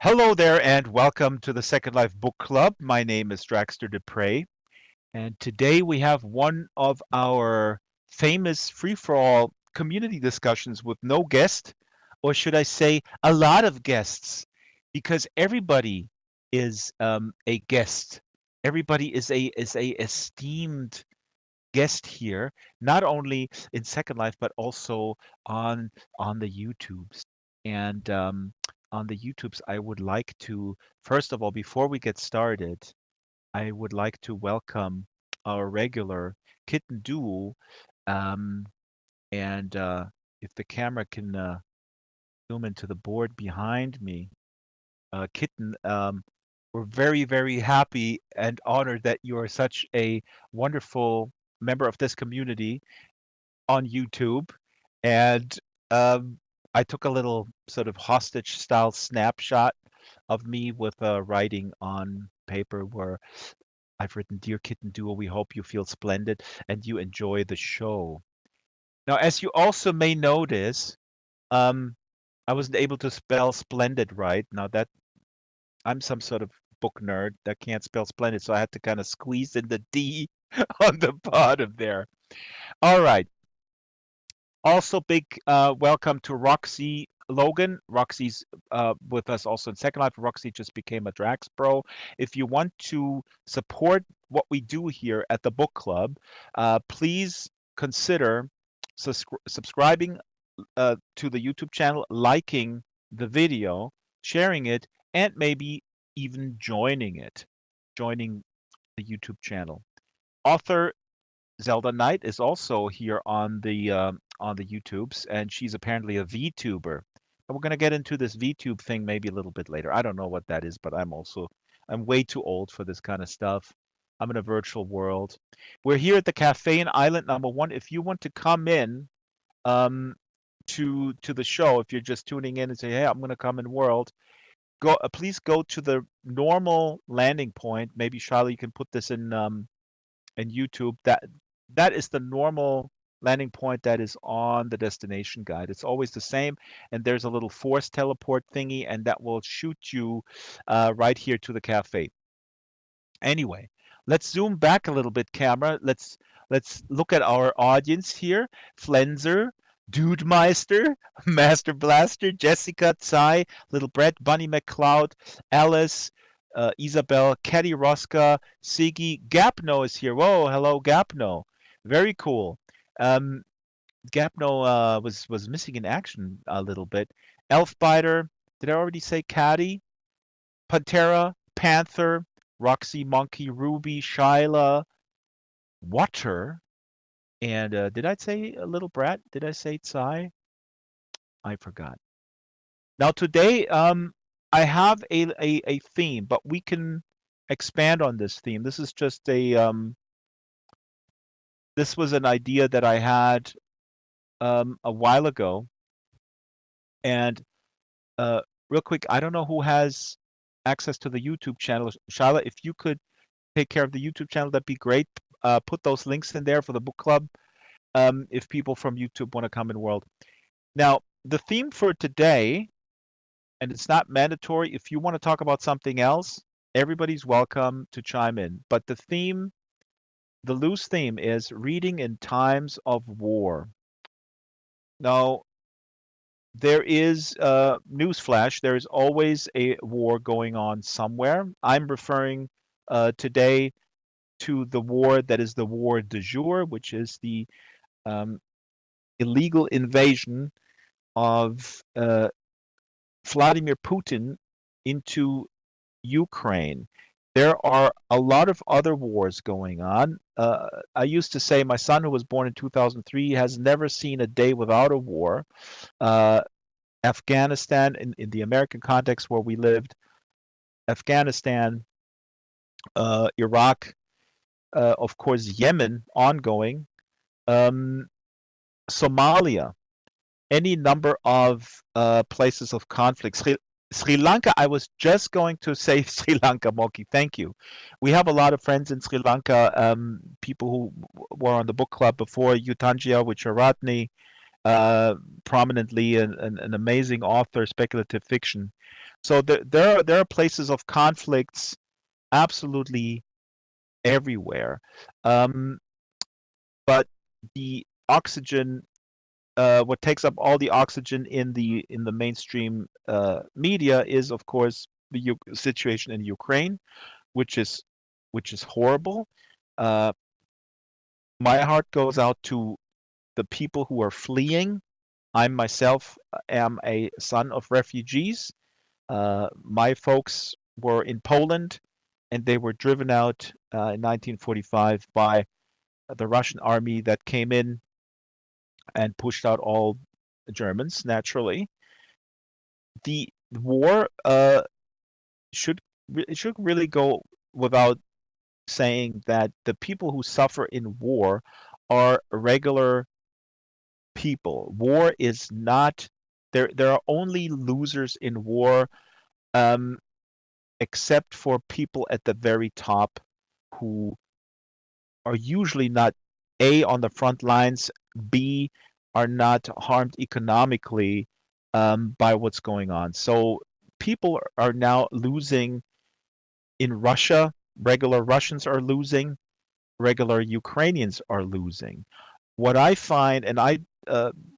Hello there, and welcome to the Second Life Book Club. My name is Draxtor Dupre, and today we have one of our famous free-for-all community discussions with no guest, or should I say, a lot of guests, because everybody is a guest. Everybody is a esteemed guest here, not only in Second Life but also on on the YouTubes. And on the YouTubes, I would like to first of all, before we get started, I would like to welcome our regular kitten duo. Um, and if the camera can zoom into the board behind me, Kitten, we're very happy and honored that you are such a wonderful member of this community on YouTube. And um, I took a little sort of hostage style snapshot of me with writing on paper where I've written, Dear Kitten Duo, we hope you feel splendid and you enjoy the show. Now, as you also may notice, um, I wasn't able to spell splendid right. Now that I'm some sort of book nerd that can't spell splendid, so I had to kind of squeeze in the D on the bottom there. All right. Also, big welcome to Roxy Logan. Roxy's with us also in Second Life. Roxy just became a Drax Pro. If you want to support what we do here at the book club, please consider subscribing to the YouTube channel, liking the video, sharing it, and maybe even joining the YouTube channel. Author Zelda Knight is also here on the YouTubes, and she's apparently a VTuber. And we're gonna get into this VTube thing maybe a little bit later. I don't know what that is, but I'm way too old for this kind of stuff. I'm in a virtual world. We're here at the cafe in Island Number One. If you want to come in um, to the show, if you're just tuning in and say, "Hey, I'm gonna come in world," please go to the normal landing point. Maybe Charlie, you can put this in YouTube. That is the normal landing point that is on the destination guide. It's always the same, and there's a little force teleport thingy, and that will shoot you right here to the cafe. Anyway, let's zoom back a little bit, camera. Let's look at our audience here. Flenzer, Dude Meister, Master Blaster, Jessica, Tsai, Little Brett, Bunny McCloud, Alice, Isabel, Caddy Rosca, Siggy, Gapno is here. Whoa, hello, Gapno. Very cool. Um, Gapno was missing in action a little bit. Elfbiter, did I already say Caddy? Pantera, Panther, Roxy, Monkey, Ruby, Shyla, Water, and did I say a little brat? Did I say Tsai? I forgot. Now today, I have a theme, but we can expand on this theme. This is just this was an idea that I had a while ago, and uh, real quick, I don't know who has access to the YouTube channel. Shyla, if you could take care of the YouTube channel, that'd be great. Put those links in there for the book club if people from YouTube want to come in world. Now, the theme for today, and it's not mandatory, if you want to talk about something else, everybody's welcome to chime in. But the loose theme is reading in times of war. Now, there is newsflash, there is always a war going on somewhere. I'm referring today to the war that is the war du jour, which is the um, illegal invasion of Vladimir Putin into Ukraine. There are a lot of other wars going on. I used to say my son, who was born in 2003, has never seen a day without a war. Uh, Afghanistan, in the American context where we lived, Afghanistan, Iraq, of course, Yemen, ongoing, um, Somalia, any number of places of conflict. Sri Lanka, I was just going to say Sri Lanka, Moki. Thank you. We have a lot of friends in Sri Lanka, people who were on the book club before, Yutanjia Wicharatne, prominently an amazing author, speculative fiction. So there are places of conflicts absolutely everywhere. Um, but the oxygen, what takes up all the oxygen in the mainstream media is, of course, the situation in Ukraine, which is horrible. Uh, my heart goes out to the people who are fleeing. I myself am a son of refugees. My folks were in Poland, and they were driven out in 1945 by the Russian army that came in and pushed out all Germans, naturally. The war should it should really go without saying that the people who suffer in war are regular people. War is not there. There are only losers in war, um, except for people at the very top who are usually not A, on the front lines, B, are not harmed economically by what's going on. So people are now losing in Russia. Regular Russians are losing. Regular Ukrainians are losing. What I find, and I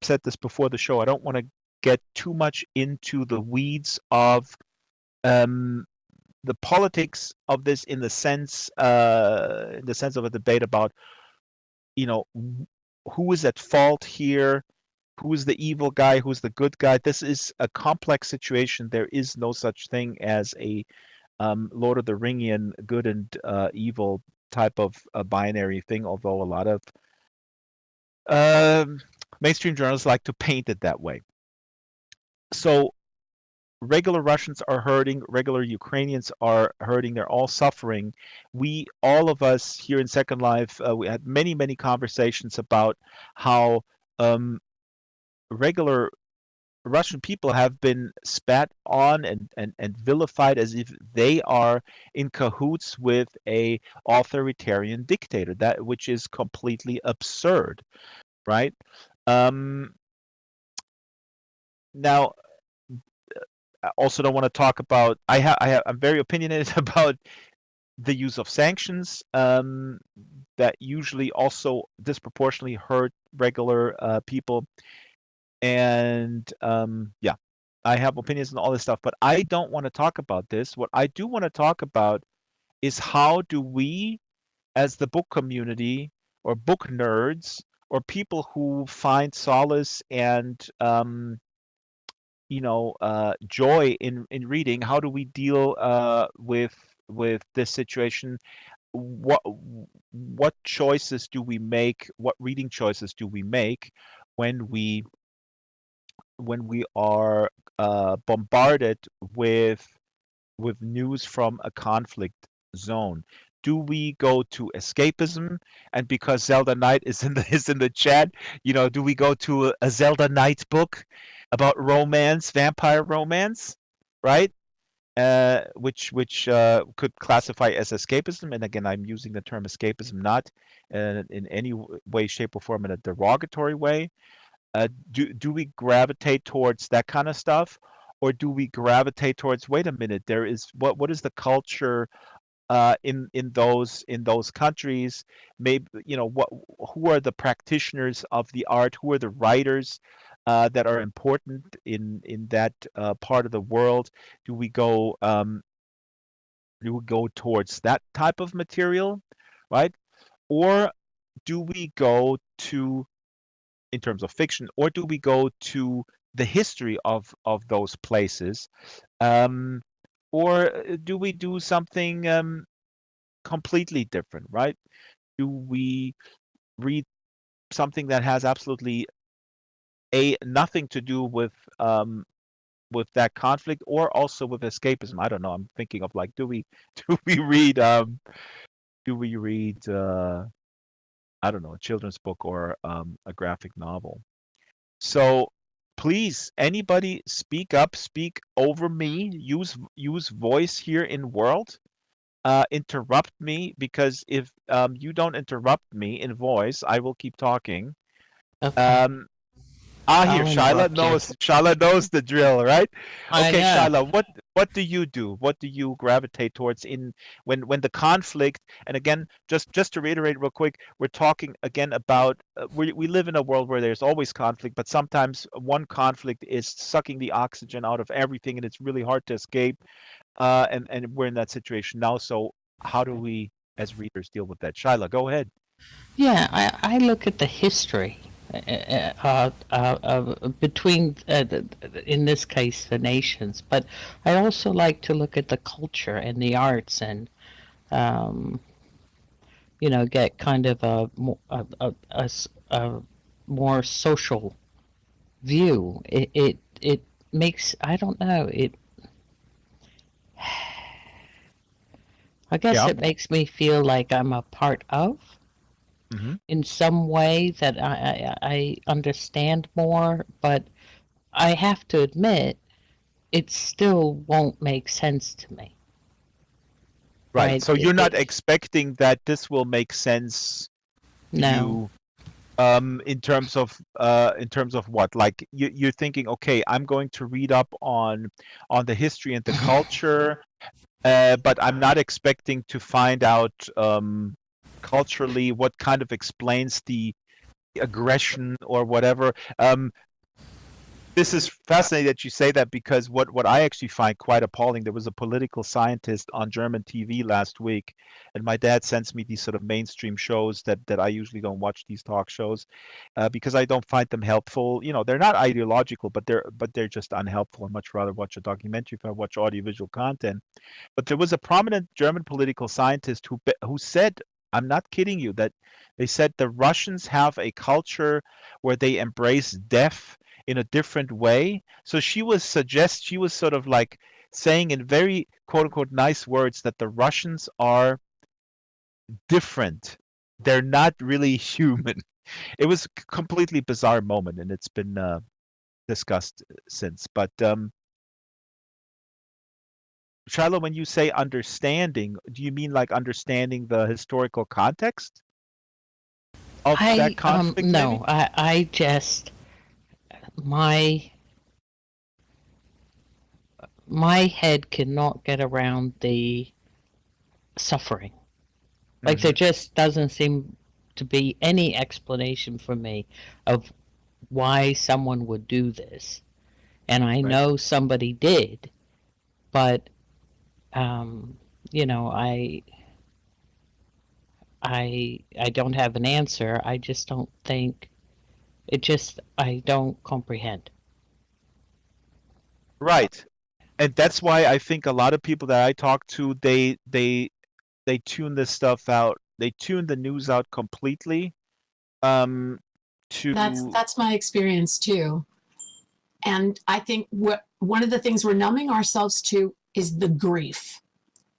said this before the show, I don't want to get too much into the weeds of um, the politics of this in the sense of a debate about, you know, who is at fault here, who is the evil guy, who's the good guy. This is a complex situation. There is no such thing as a Lord of the Ringian good and evil type of binary thing, although a lot of um, mainstream journalists like to paint it that way. So regular Russians are hurting, regular Ukrainians are hurting, they're all suffering. All of us here in Second Life, we had many, many conversations about how regular Russian people have been spat on and vilified as if they are in cahoots with a authoritarian dictator, that which is completely absurd, right? Um, Now, I also don't want to talk about. I'm very opinionated about the use of sanctions that usually also disproportionately hurt regular people. And yeah, I have opinions on all this stuff, but I don't want to talk about this. What I do want to talk about is how do we, as the book community or book nerds or people who find solace and joy in reading, how do we deal with this situation? What choices do we make? What reading choices do we make when we are bombarded with news from a conflict zone? Do we go to escapism? And because Zelda Knight is in the chat, do we go to a Zelda Knight book about romance, vampire romance, right? Which could classify as escapism. And again, I'm using the term escapism not in any way, shape, or form in a derogatory way. Do we gravitate towards that kind of stuff, or do we gravitate towards, wait a minute, there is what is the culture in those countries? Maybe what who are the practitioners of the art? Who are the writers that are important in that part of the world? Do we go towards that type of material, right? Or do we go to, in terms of fiction, or do we go to the history of those places, um, or do we do something completely different, right? Do we read something that has absolutely nothing to do with that conflict, or also with escapism? I don't know. I'm thinking of, like, do we do we read I don't know, a children's book or a graphic novel? So please, anybody, speak up, speak over me, use voice here in world. Interrupt me, because if you don't interrupt me in voice, I will keep talking. Okay. Um, Here, I'll interrupt you. Shyla knows the drill, right? I Okay, know. Shyla, what do you do? What do you gravitate towards in when the conflict, and again, just to reiterate real quick, we're talking again about we live in a world where there's always conflict, but sometimes one conflict is sucking the oxygen out of everything and it's really hard to escape. And we're in that situation now. So how do we as readers deal with that? Shyla, go ahead. Yeah, I look at the history between, in this case, the nations, but I also like to look at the culture and the arts and, um, get kind of a more social view. It makes, I don't know, I guess Yeah. it makes me feel like I'm a part of, Hmm. in some way, that I understand more, but I have to admit it still won't make sense to me, Right. right? So you're not expecting that this will make sense to No. you in terms of what? Like you're thinking, okay, I'm going to read up on the history and the culture, but I'm not expecting to find out culturally what kind of explains the aggression or whatever. This is fascinating that you say that because what I actually find quite appalling, there was a political scientist on German TV last week, and my dad sends me these sort of mainstream shows that I usually don't watch these talk shows because I don't find them helpful. You know, they're not ideological, but they're just unhelpful. I'd much rather watch a documentary if I watch audiovisual content. But there was a prominent German political scientist who said, I'm not kidding you, that they said the Russians have a culture where they embrace death in a different way. So she was sort of like saying in very quote unquote nice words that the Russians are different. They're not really human. It was a completely bizarre moment, and it's been discussed since. But Shiloh, when you say understanding, do you mean like understanding the historical context of that conflict, maybe? No, I just, my my head cannot get around the suffering. Like, there Hmm. just doesn't seem to be any explanation for me of why someone would do this. And I Right. know somebody did, but um, you know, I don't have an answer. I just don't think, I don't comprehend. Right. And that's why I think a lot of people that I talk to, they tune this stuff out. They tune the news out completely. Um, That's to that's my experience too. And I think what one of the things we're numbing ourselves to is the grief.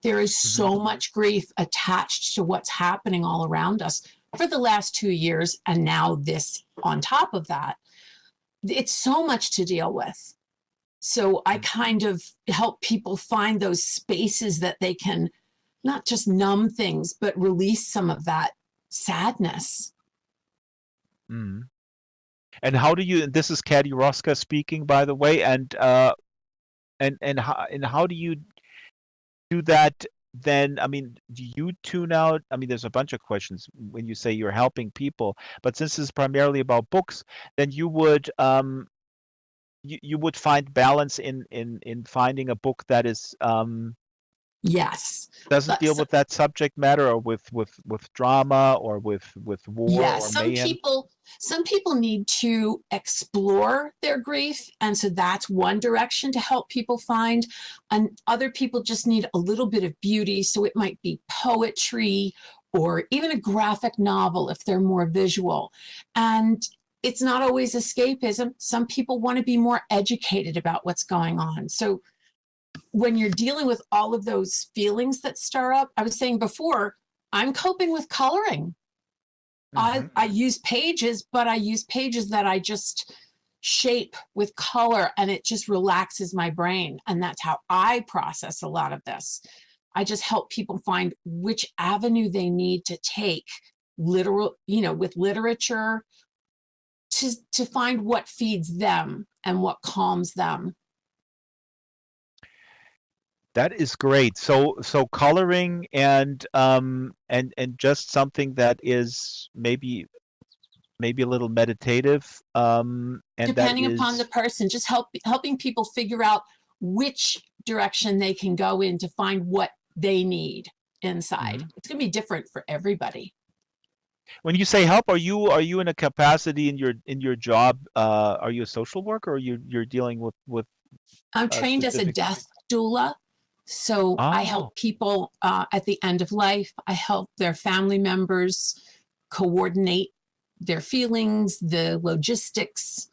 There is Mhm. so much grief attached to what's happening all around us for the last 2 years, and now this on top of that. It's so much to deal with. So I kind of help people find those spaces that they can not just numb things, but release some of that sadness. Mhm. And how do you? And this is Caddy Rosca speaking, by the way. And how do you do that? Then, I mean, do you tune out? I mean, there's a bunch of questions when you say you're helping people, but since this is primarily about books, then you would find balance in finding a book that is Yes. doesn't deal So, with that subject matter or with drama or with war yeah, or mayhem. some people need to explore their grief, and so that's one direction to help people find. And other people just need a little bit of beauty, so it might be poetry or even a graphic novel if they're more visual. And it's not always escapism. Some people want to be more educated about what's going on. So when you're dealing with all of those feelings that stir up, I was saying before, I'm coping with coloring. Hmm. I use pages, but I use pages that I just shape with color, and it just relaxes my brain. And that's how I process a lot of this. I just help people find which avenue they need to take, literal, with literature to find what feeds them and what calms them. That is great. So coloring and just something that is maybe a little meditative, and that Depending upon the is person, just helping people figure out which direction they can go in to find what they need inside. Mhm. It's going to be different for everybody. When you say help, are you in a capacity in your job? Are you a social worker, or you're dealing with I'm trained as a specific? death doula. So I Oh, help people at the end of life. I help their family members coordinate their feelings, the logistics,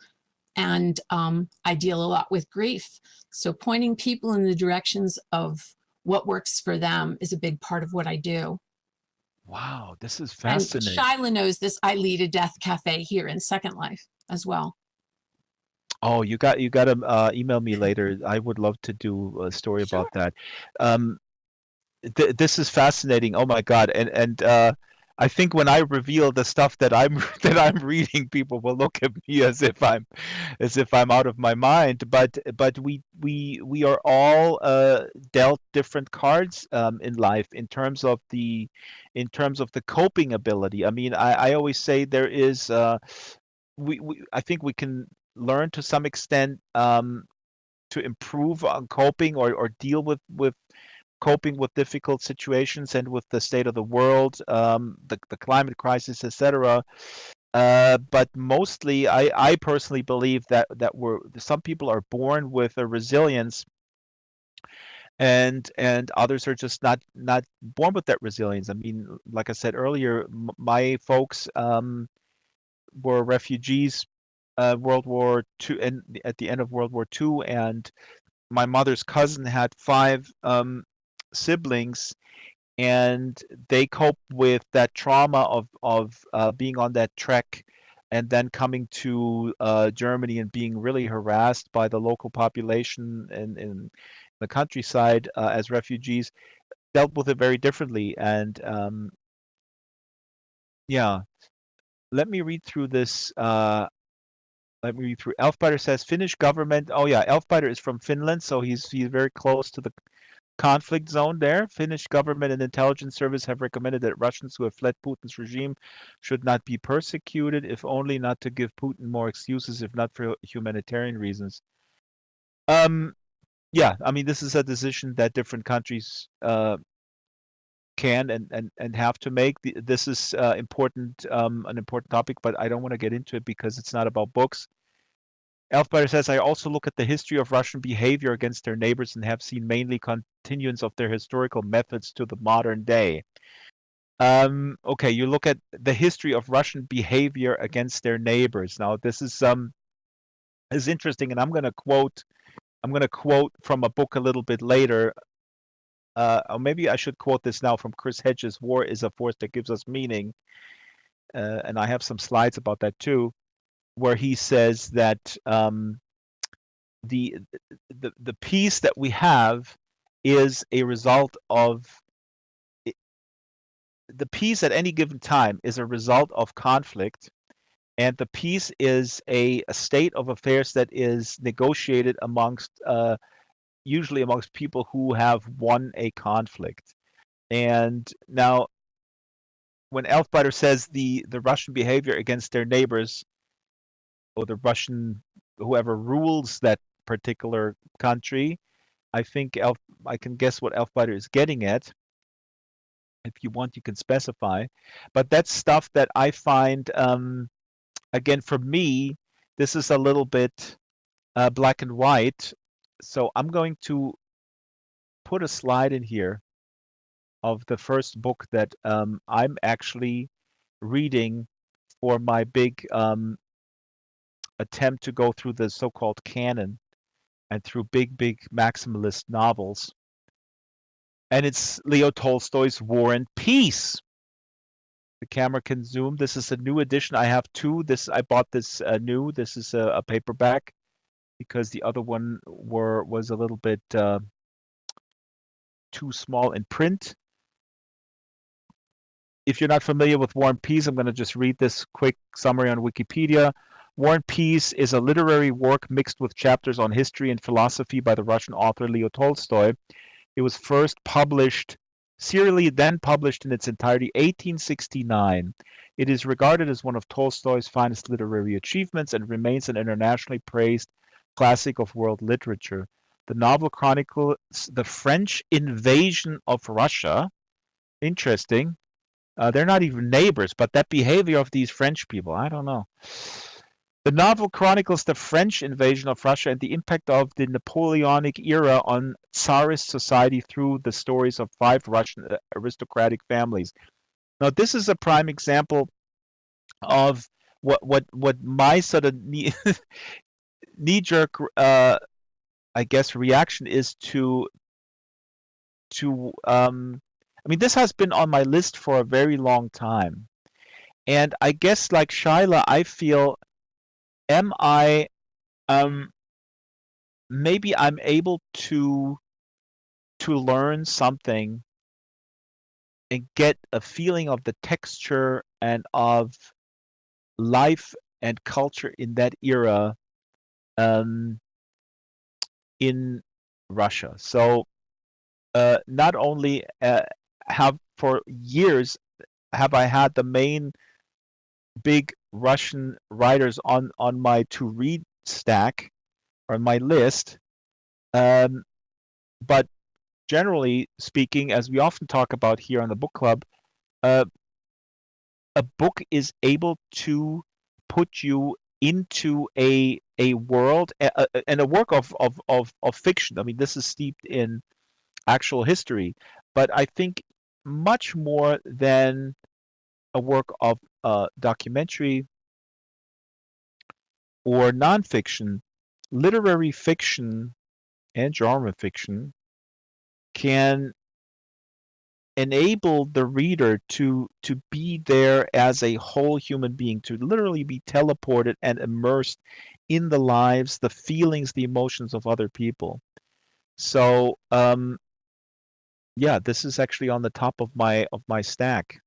and I deal a lot with grief. So pointing people in the directions of what works for them is a big part of what I do. wow, this is And fascinating. Shyla knows this. I lead a death cafe here in Second Life as well. Oh, you got to email me later. I would love to do a story Sure. about that. Um, this is fascinating. Oh my God. And I think when I reveal the stuff that I'm that I'm reading, people will look at me as if I'm out of my mind. But we are all dealt different cards in life in terms of the coping ability. I mean, I always say there is we I think we can learn to some extent to improve on coping, or deal with coping with difficult situations and with the state of the world, the climate crisis, etc. But mostly, I personally believe that some people are born with a resilience, and others are just not born with that resilience. I mean, like I said earlier, my folks were refugees, World War II, and at the end of World War II, and my mother's cousin had five siblings, and they cope with that trauma of being on that trek, and then coming to Germany and being really harassed by the local population in the countryside as refugees. Dealt with it very differently, and yeah. Let me read through this. Let me read through. Elfbiter says Finnish government. Oh yeah, Elfbiter is from Finland, so he's very close to the conflict zone there. Finnish government and intelligence service have recommended that Russians who have fled Putin's regime should not be persecuted, if only not to give Putin more excuses, if not for humanitarian reasons. Yeah, I mean, this is a decision that different countries can and have to make. This is important, an important topic, but I don't want to get into it because it's not about books. Elfbiter says, I also look at the history of Russian behavior against their neighbors and have seen mainly continuance of their historical methods to the modern day. Okay, you look at the history of Russian behavior against their neighbors. Now, this is interesting, and I'm going to quote from a book a little bit later. Or maybe I should quote this now from Chris Hedges. War is a force that gives us meaning, and I have some slides about that too, where he says that the the peace that we have is a result of the peace at any given time is a result of conflict, and the peace is a state of affairs that is negotiated amongst usually amongst people who have won a conflict. And now, when Elfbiter says the Russian behavior against their neighbors, or the Russian whoever rules that particular country, I think I can guess what Elfbiter is getting at. If you want, you can specify. But that's stuff that I find, again, for me, this is a little bit black and white. So I'm going to put a slide in here of the first book that I'm actually reading for my big attempt to go through the so-called canon and through big maximalist novels. And it's Leo Tolstoy's War and Peace. The camera can zoom. This is a new edition. I have two. I bought this new. This is a paperback because the other one was a little bit too small in print. If you're not familiar with War and Peace, I'm going to just read this quick summary on Wikipedia. War and Peace is a literary work mixed with chapters on history and philosophy by the Russian author Leo Tolstoy. It was first published, serially then published in its entirety, 1869. It is regarded as one of Tolstoy's finest literary achievements and remains an internationally praised classic of world literature. The novel chronicles the French invasion of Russia. Interesting. They're not even neighbors, but that behavior of these French people, I don't know. The novel chronicles the French invasion of Russia and the impact of the Napoleonic era on Tsarist society through the stories of 5 Russian aristocratic families. Now, this is a prime example of what my sort of knee-jerk, I guess, reaction is to. I mean, this has been on my list for a very long time, and I guess, like Shyla, I feel, am I, maybe I'm able to learn something and get a feeling of the texture and of life and culture in that era, in Russia. So not only have for years have I had the main big Russian writers on my to read stack or my list, but generally speaking, as we often talk about here on the book club, a book is able to put you into a world and a work of fiction. I mean, this is steeped in actual history, but I think much more than a work of documentary or nonfiction, literary fiction and genre fiction can enable the reader to be there as a whole human being, to literally be teleported and immersed in the lives, the feelings, the emotions of other people. So yeah, this is actually on the top of my stack.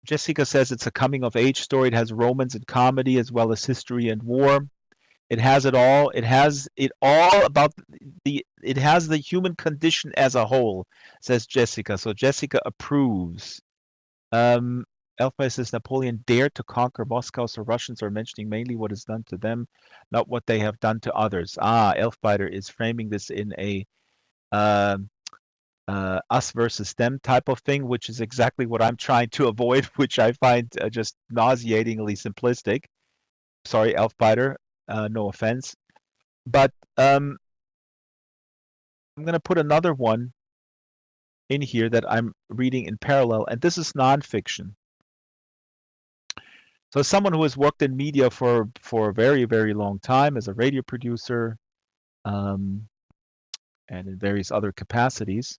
Jessica says it's a coming of age story. It has romance and comedy as well as history and war. It has it all. It has it all about it has the human condition as a whole, says Jessica. So Jessica approves. Elfmeister says Napoleon dared to conquer Moscow, so Russians are mentioning mainly what is done to them, not what they have done to others. Elfbiter is framing this in a us versus them type of thing, which is exactly what I'm trying to avoid, which I find just nauseatingly simplistic. Sorry, Elfbiter, no offense. But I'm going to put another one in here that I'm reading in parallel, and this is nonfiction. So as someone who has worked in media for a very, very long time as a radio producer, and in various other capacities,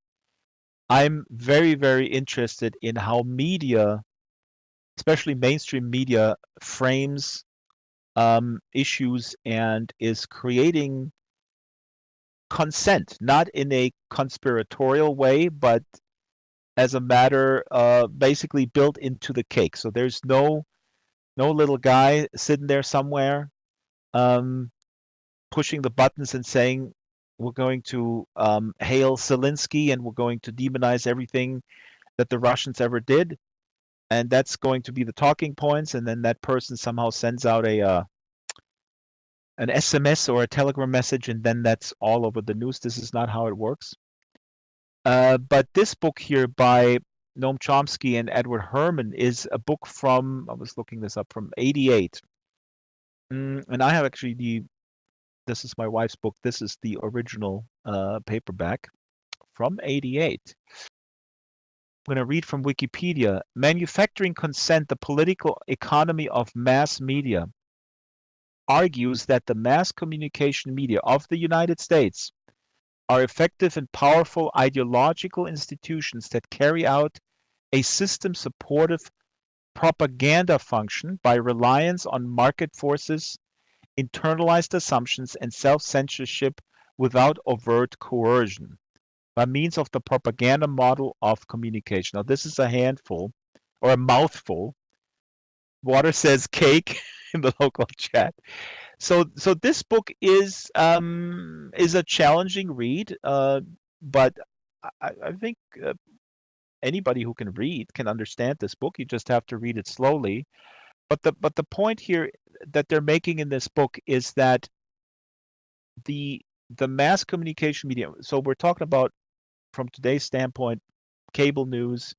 I'm very, very interested in how media, especially mainstream media, frames issues and is creating consent, not in a conspiratorial way, but as a matter basically built into the cake. So there's no little guy sitting there somewhere pushing the buttons and saying, we're going to hail Zelensky and we're going to demonize everything that the Russians ever did. And that's going to be the talking points. And then that person somehow sends out an SMS or a Telegram message, and then that's all over the news. This is not how it works. But this book here by Noam Chomsky and Edward Herman is a book from, I was looking this up, from 88. And I have actually this is my wife's book. This is the original paperback from 88. I'm going to read from Wikipedia. Manufacturing Consent, the Political Economy of Mass Media, argues that the mass communication media of the United States are effective and powerful ideological institutions that carry out a system-supportive propaganda function by reliance on market forces, internalized assumptions, and self-censorship without overt coercion. by means of the propaganda model of communication. Now, this is a handful or a mouthful. Water says cake in the local chat. So this book is a challenging read, but I think anybody who can read can understand this book. You just have to read it slowly. But the point here that they're making in this book is that the mass communication media. So we're talking about from today's standpoint, cable news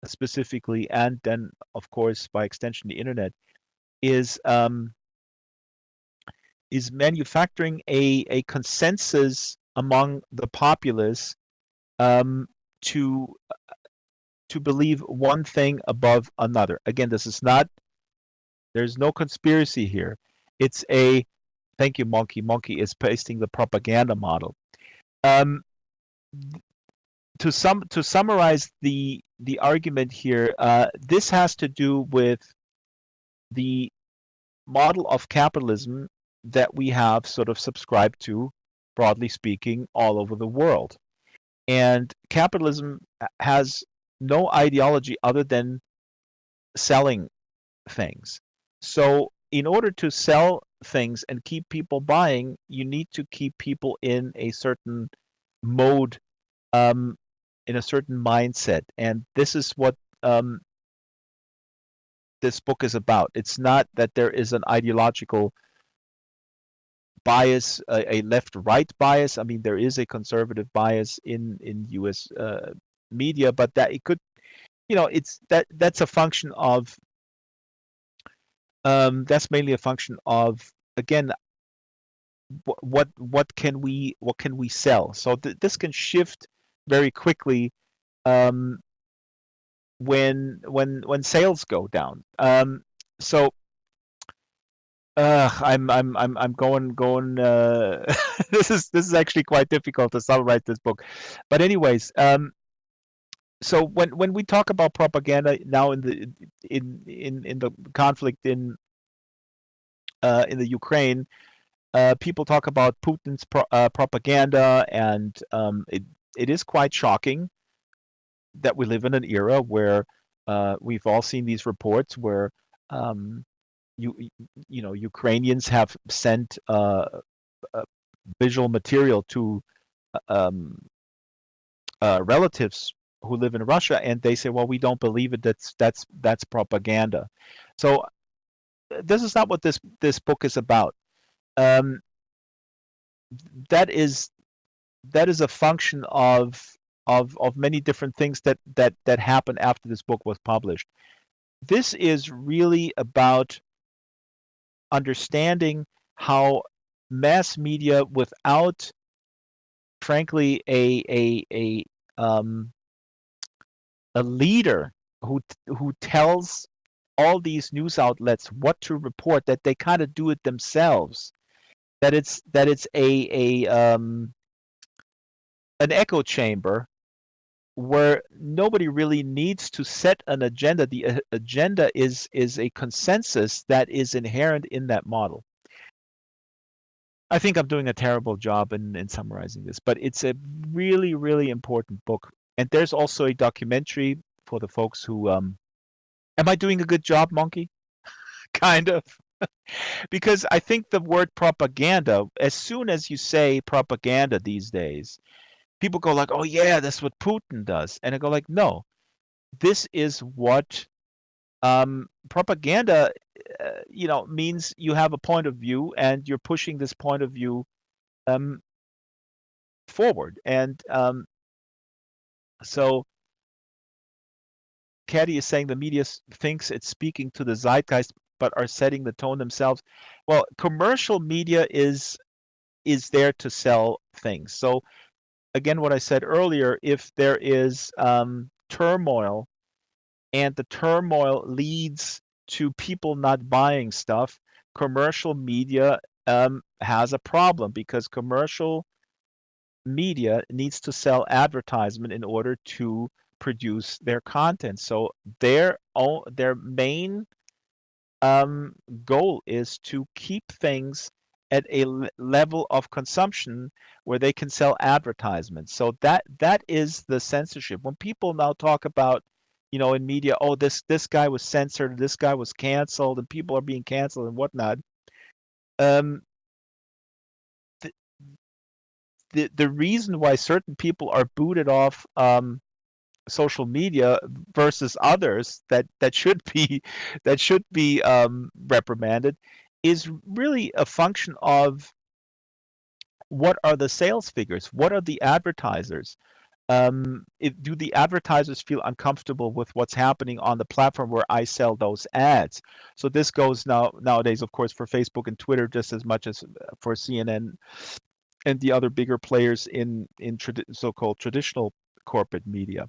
specifically, and then of course by extension the internet is manufacturing a consensus among the populace to believe one thing above another. Again, this is not. There's no conspiracy here. It's a. Thank you, Monkey. Monkey is pasting the propaganda model. To summarize the argument here, this has to do with the model of capitalism that we have sort of subscribed to, broadly speaking, all over the world. And capitalism has no ideology other than selling things. So in order to sell things and keep people buying, you need to keep people in a certain mode, in a certain mindset. And this is what this book is about. It's not that there is an ideological bias, a left-right bias. I mean, there is a conservative bias in U.S. Media, but that it could, it's that's a function of that's mainly a function of, again, what can we sell. So this can shift very quickly when sales go down. So I'm going. This is actually quite difficult to summarize this book, but anyways, so when we talk about propaganda now in the conflict in the Ukraine, people talk about Putin's propaganda, and it is quite shocking that we live in an era where we've all seen these reports where Ukrainians have sent visual material to relatives who live in Russia, and they say, well, we don't believe it. That's propaganda. So this is not what this book is about. That is a function of many different things that happened after this book was published. This is really about understanding how mass media, without, frankly, a leader who tells all these news outlets what to report, that they kind of do it themselves. That it's an echo chamber where nobody really needs to set an agenda. The agenda is a consensus that is inherent in that model. I think I'm doing a terrible job in summarizing this, but it's a really, really important book. And there's also a documentary for the folks who am I doing a good job, Monkey? Kind of. Because I think the word propaganda, as soon as you say propaganda these days, people go like, oh yeah, that's what Putin does. And I go like, no, this is what propaganda, means you have a point of view and you're pushing this point of view forward. And so Caddy is saying the media thinks it's speaking to the zeitgeist, but are setting the tone themselves. Well, commercial media is there to sell things. So again, what I said earlier, if there is turmoil, and the turmoil leads to people not buying stuff, commercial media has a problem, because commercial media needs to sell advertisement in order to produce their content. So their main goal is to keep things at a level of consumption where they can sell advertisements. So that is the censorship. When people now talk about, in media, oh, this guy was censored, this guy was canceled, and people are being canceled and whatnot. Um, the reason why certain people are booted off social media versus others that should be reprimanded is really a function of what are the sales figures, what are the advertisers. Do the advertisers feel uncomfortable with what's happening on the platform where I sell those ads? So this goes nowadays, of course, for Facebook and Twitter just as much as for CNN and the other bigger players in so-called traditional corporate media.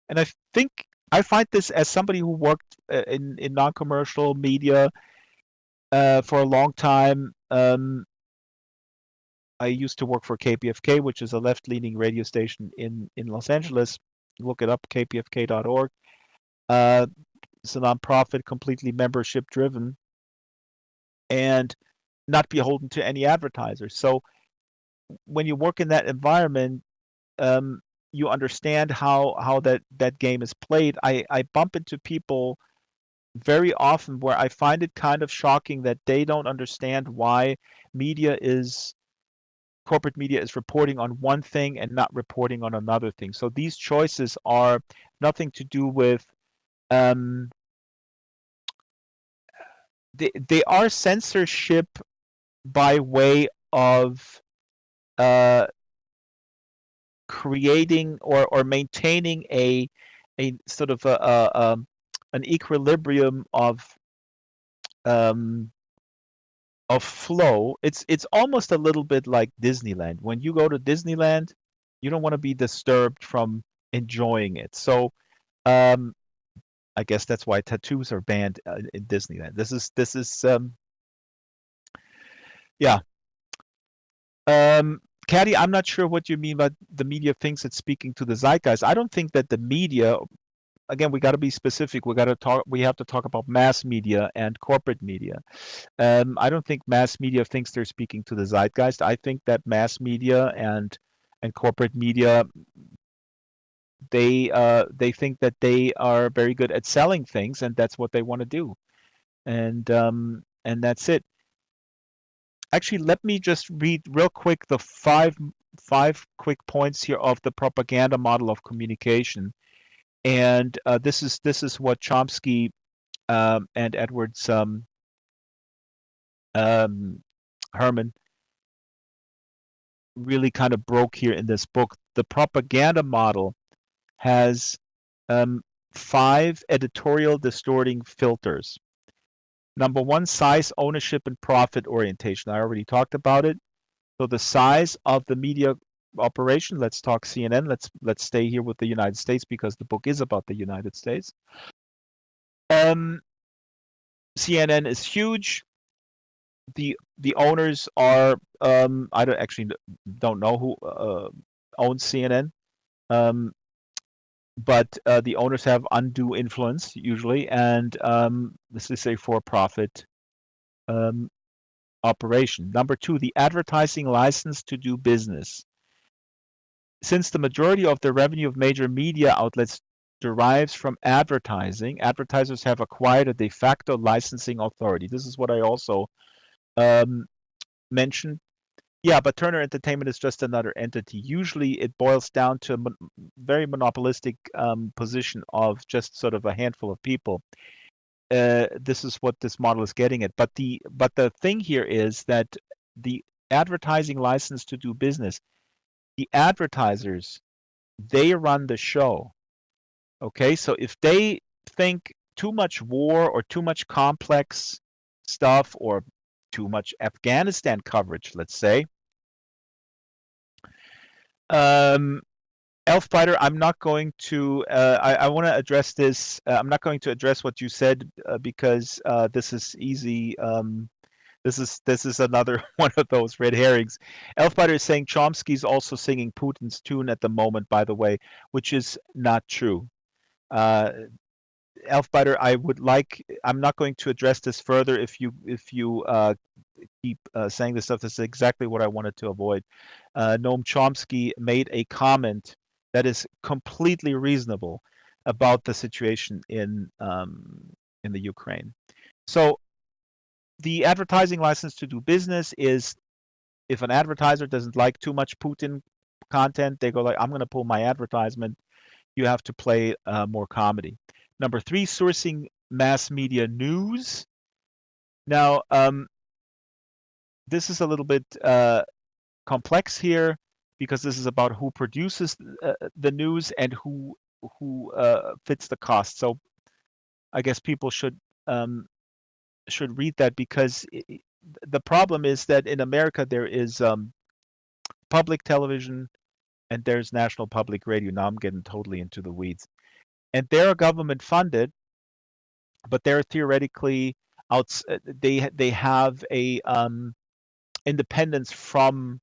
And I think I find this, as somebody who worked in non-commercial media for a long time. I used to work for KPFK, which is a left-leaning radio station in Los Angeles. Look it up, kpfk.org. It's a nonprofit, completely membership-driven, and not beholden to any advertisers. So when you work in that environment, you understand how that game is played. I bump into people very often where I find it kind of shocking that they don't understand why corporate media is reporting on one thing and not reporting on another thing. So these choices are nothing to do with they are censorship by way of creating or maintaining a sort of an equilibrium of flow. It's almost a little bit like Disneyland. When you go to Disneyland, you don't want to be disturbed from enjoying it. So I guess that's why tattoos are banned in Disneyland. This is yeah. Caddy, I'm not sure what you mean by the media thinks it's speaking to the zeitgeist. I don't think that the media, again, we got to be specific. We have to talk about mass media and corporate media. I don't think mass media thinks they're speaking to the zeitgeist. I think that mass media and corporate media, they think that they are very good at selling things, and that's what they want to do, and that's it. Actually, let me just read real quick the five quick points here of the propaganda model of communication. And this is what Chomsky and Edwards Herman really kind of broke here in this book. The propaganda model has 5 editorial distorting filters. Number 1, size, ownership, and profit orientation. I already talked about it. So the size of the media operation. Let's talk CNN. Let's stay here with the United States because the book is about the United States. CNN is huge. The owners are I don't know who owns CNN, but the owners have undue influence usually, and this is a for-profit operation. Number 2, the advertising license to do business. Since the majority of the revenue of major media outlets derives from advertising, advertisers have acquired a de facto licensing authority. This is what I also mentioned. Yeah, but Turner Entertainment is just another entity. Usually it boils down to a very monopolistic position of just sort of a handful of people. This is what this model is getting at. But the thing here is that the advertising license to do business, the advertisers, they run the show. Okay, so if they think too much war or too much complex stuff or too much Afghanistan coverage, let's say, Elfbiter, I'm not going to. I want to address this. I'm not going to address what you said because this is easy. This is another one of those red herrings. Elfbiter is saying Chomsky's also singing Putin's tune at the moment, by the way, which is not true. Elfbiter, I'm not going to address this further. If you keep saying this stuff. This is exactly what I wanted to avoid. Noam Chomsky made a comment that is completely reasonable about the situation in the Ukraine. So the advertising license to do business is if an advertiser doesn't like too much Putin content, they go like, I'm going to pull my advertisement. You have to play more comedy. Number 3, sourcing mass media news. Now, this is a little bit complex here because this is about who produces the news and who fits the cost. So I guess people should read that because the problem is that in America there is public television and there's national public radio. Now I'm getting totally into the weeds, and they're government funded, but they're theoretically out. They have a independence from.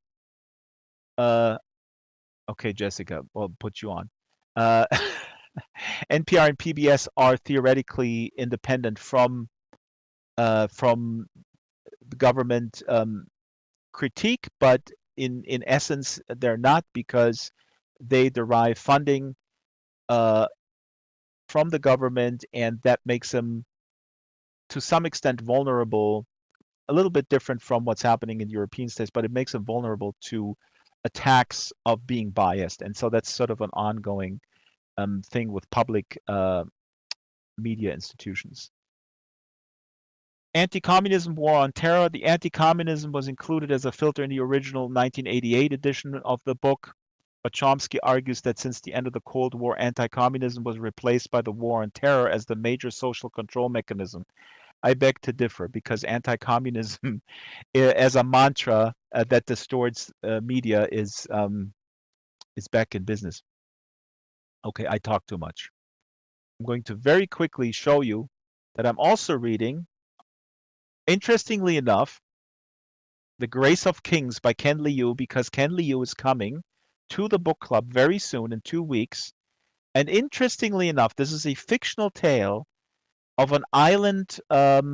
Okay, Jessica, we'll put you on. NPR and PBS are theoretically independent from the government critique, but in essence they're not, because they derive funding from the government, and that makes them to some extent vulnerable, a little bit different from what's happening in European states, but it makes them vulnerable to attacks of being biased. And so that's sort of an ongoing thing with public media institutions. Anti-Communism War on Terror. The anti-communism was included as a filter in the original 1988 edition of the book, but Chomsky argues that since the end of the Cold War, anti-communism was replaced by the war on terror as the major social control mechanism. I beg to differ, because anti-communism as a mantra that distorts media is back in business. Okay, I talk too much. I'm going to very quickly show you that I'm also reading, interestingly enough, The Grace of Kings by Ken Liu, because Ken Liu is coming to the book club very soon, in 2 weeks. And interestingly enough, this is a fictional tale of an island, of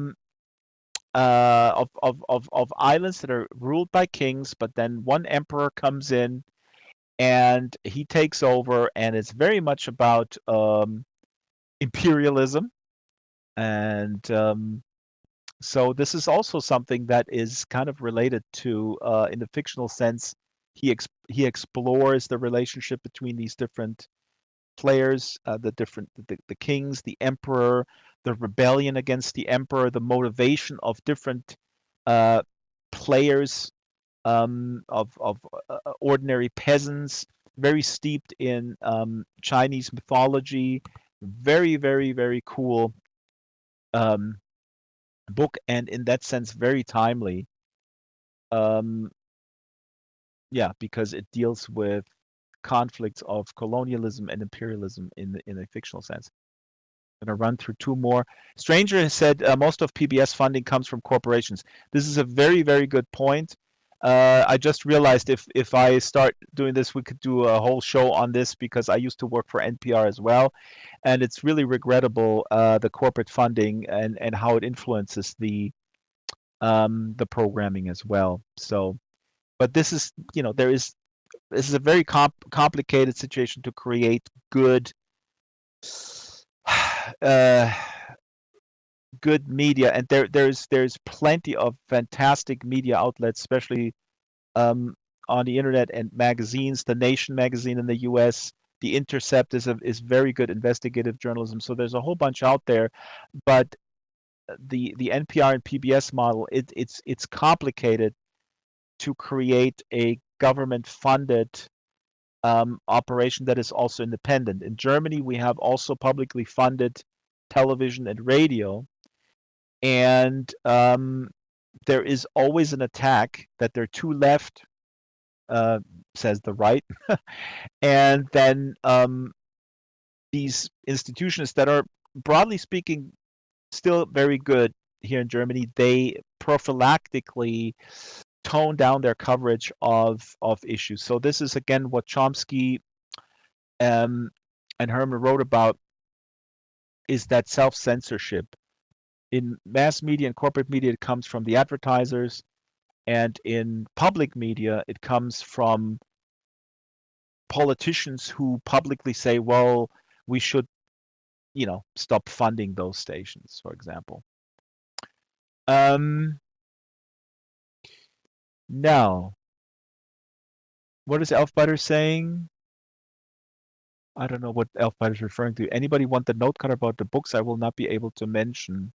islands that are ruled by kings, but then one emperor comes in and he takes over, and it's very much about imperialism. And so this is also something that is kind of related to, in the fictional sense, he explores the relationship between these different players, the kings, the emperor, the rebellion against the emperor, the motivation of different players, of ordinary peasants, very steeped in Chinese mythology. Very, very, very cool book, and in that sense very timely. Yeah, because it deals with conflicts of colonialism and imperialism in a fictional sense. I'm going to run through 2 more. Stranger has said most of PBS funding comes from corporations. This is a very, very good point. I just realized if I start doing this, we could do a whole show on this, because I used to work for NPR as well, and it's really regrettable, the corporate funding and how it influences the programming as well. So, but this is, this is a very complicated situation to create good good media, and there's plenty of fantastic media outlets, especially on the internet and magazines. The Nation magazine in the US, The Intercept is very good investigative journalism. So there's a whole bunch out there, but the NPR and PBS model, it's complicated to create a government funded operation that is also independent. In Germany, we have also publicly funded television and radio, and there is always an attack that they're too left, says the right, and then these institutions that are, broadly speaking, still very good here in Germany, they prophylactically tone down their coverage of issues. So this is again what Chomsky and Herman wrote about, is that self-censorship. In mass media and corporate media, it comes from the advertisers. And in public media, it comes from politicians who publicly say, well, we should, stop funding those stations, for example. Now, what is Elfbiter saying? I don't know what Elfbiter is referring to. Anybody want the note card about the books I will not be able to mention?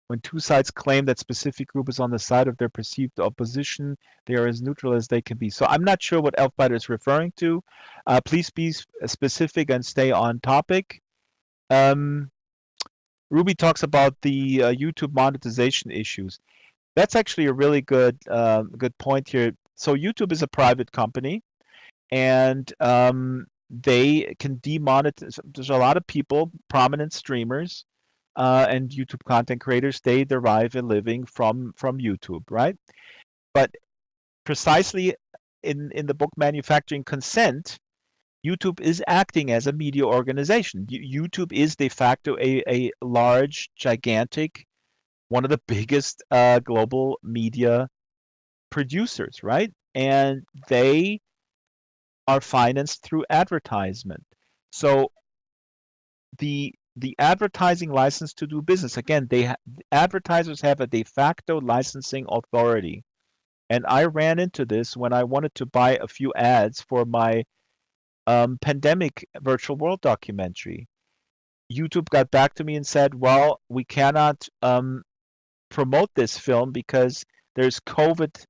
When two sides claim that specific group is on the side of their perceived opposition, they are as neutral as they can be. So I'm not sure what Elfbiter is referring to. Please be specific and stay on topic. Ruby talks about the YouTube monetization issues. That's actually a really good point here. So YouTube is a private company, and they can demonetize. There's a lot of people, prominent streamers, and YouTube content creators. They derive a living from YouTube, right? But precisely in the book Manufacturing Consent, YouTube is acting as a media organization. YouTube is de facto a large, gigantic, one of the biggest global media producers, right? And they are financed through advertisement. So the advertising license to do business, again, advertisers have a de facto licensing authority. And I ran into this when I wanted to buy a few ads for my pandemic virtual world documentary. YouTube got back to me and said, well, we cannot promote this film because there's COVID,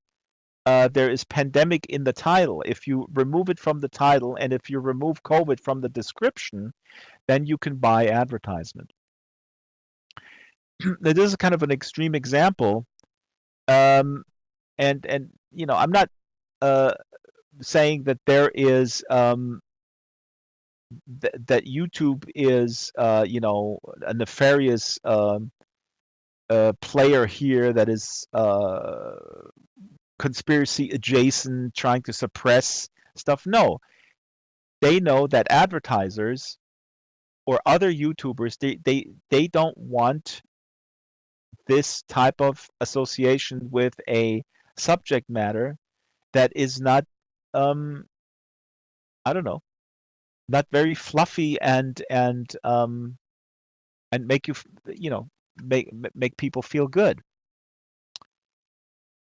there is pandemic in the title. If you remove it from the title and if you remove COVID from the description, then you can buy advertisement. This is kind of an extreme example. And I'm not saying that there is that YouTube is a nefarious player here that is conspiracy adjacent, trying to suppress stuff. No, they know that advertisers or other YouTubers, they don't want this type of association with a subject matter that is not I don't know, not very fluffy and make you make people feel good.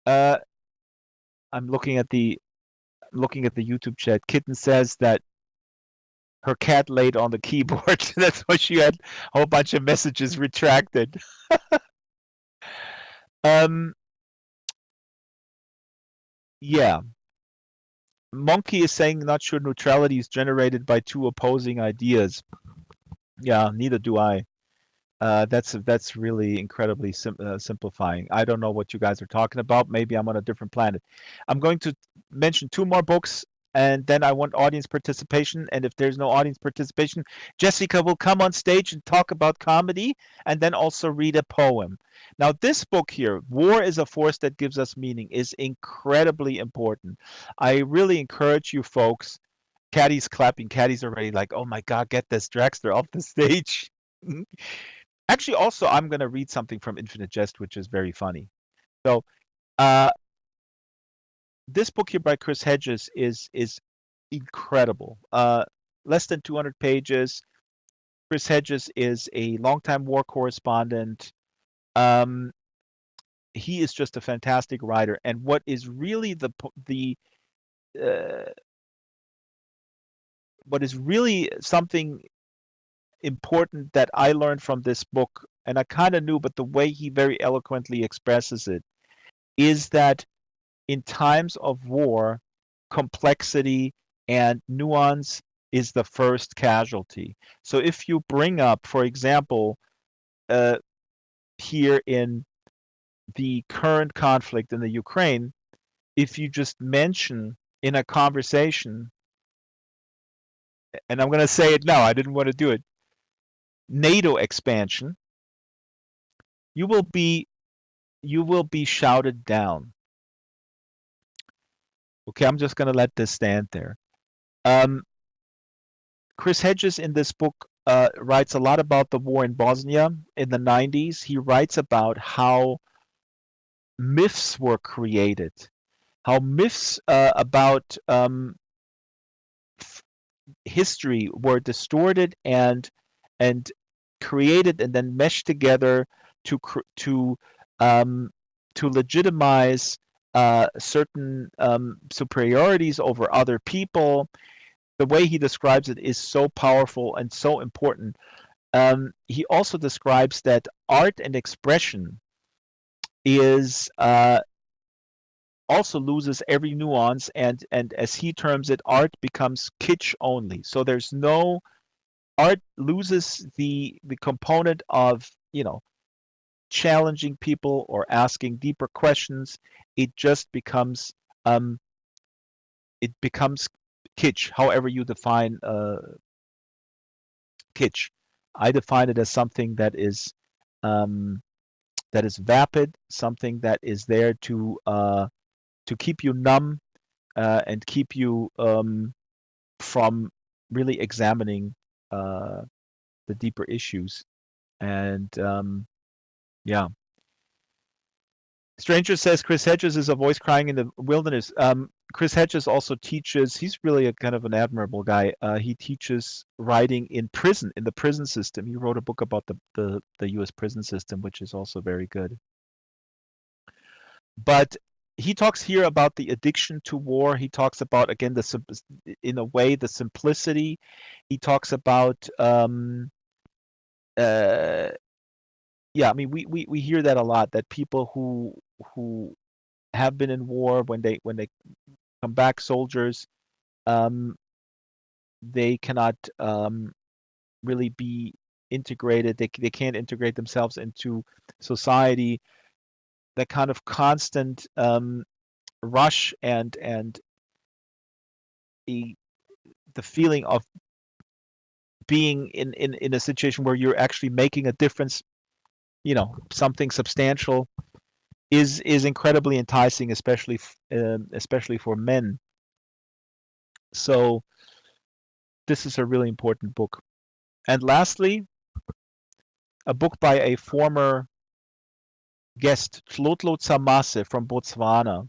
I'm looking at the YouTube chat. Kitten says that her cat laid on the keyboard. That's why she had a whole bunch of messages retracted. Yeah. Monkey is saying not sure neutrality is generated by two opposing ideas. Yeah, neither do I. That's really incredibly simplifying. I don't know what you guys are talking about. Maybe I'm on a different planet. I'm going to mention two more books, and then I want audience participation. And if there's no audience participation, Jessica will come on stage and talk about comedy, and then also read a poem. Now, this book here, War is a Force That Gives Us Meaning, is incredibly important. I really encourage you folks. Caddy's clapping. Caddy's already like, oh my God, get this Draxtor off the stage. Actually, also, I'm going to read something from Infinite Jest, which is very funny. So, this book here by Chris Hedges is incredible. Less than 200 pages. Chris Hedges is a longtime war correspondent. He is just a fantastic writer. And what is really what is really something important that I learned from this book, and I kind of knew, but the way he very eloquently expresses it, is that in times of war, complexity and nuance is the first casualty. So if you bring up, for example, here in the current conflict in the Ukraine, if you just mention in a conversation, and I'm going to say it now, I didn't want to do it, NATO expansion, you will be shouted down. Okay, I'm just going to let this stand there. Chris Hedges in this book writes a lot about the war in Bosnia in the 90s. He writes about how myths were created, how myths about history were distorted and created and then meshed together to um, to legitimize certain superiorities over other people. The way he describes it is so powerful and so important. He also describes that art and expression is also loses every nuance, and as he terms it, art becomes kitsch only. So there's no art loses the component of, you know, challenging people or asking deeper questions. It just becomes um, it becomes kitsch, however you define kitsch. I define it as something um, that is vapid, something that is there to keep you numb and keep you from really examining the deeper issues. And yeah. Stranger says Chris Hedges is a voice crying in the wilderness. Chris Hedges also teaches, he's really a kind of an admirable guy. He teaches writing in prison, in the prison system. He wrote a book about the US prison system, which is also very good. But he talks here about the addiction to war. He talks about, again, in a way, the simplicity. He talks about yeah, I mean, we hear that a lot, that people who have been in war, when they come back soldiers, they cannot really be integrated. They can't integrate themselves into society. That kind of constant rush and the feeling of being in a situation where you're actually making a difference, you know, something substantial, is incredibly enticing, especially for men. So this is a really important book. And lastly, a book by a former guest, Tlotlo Tsamase from Botswana.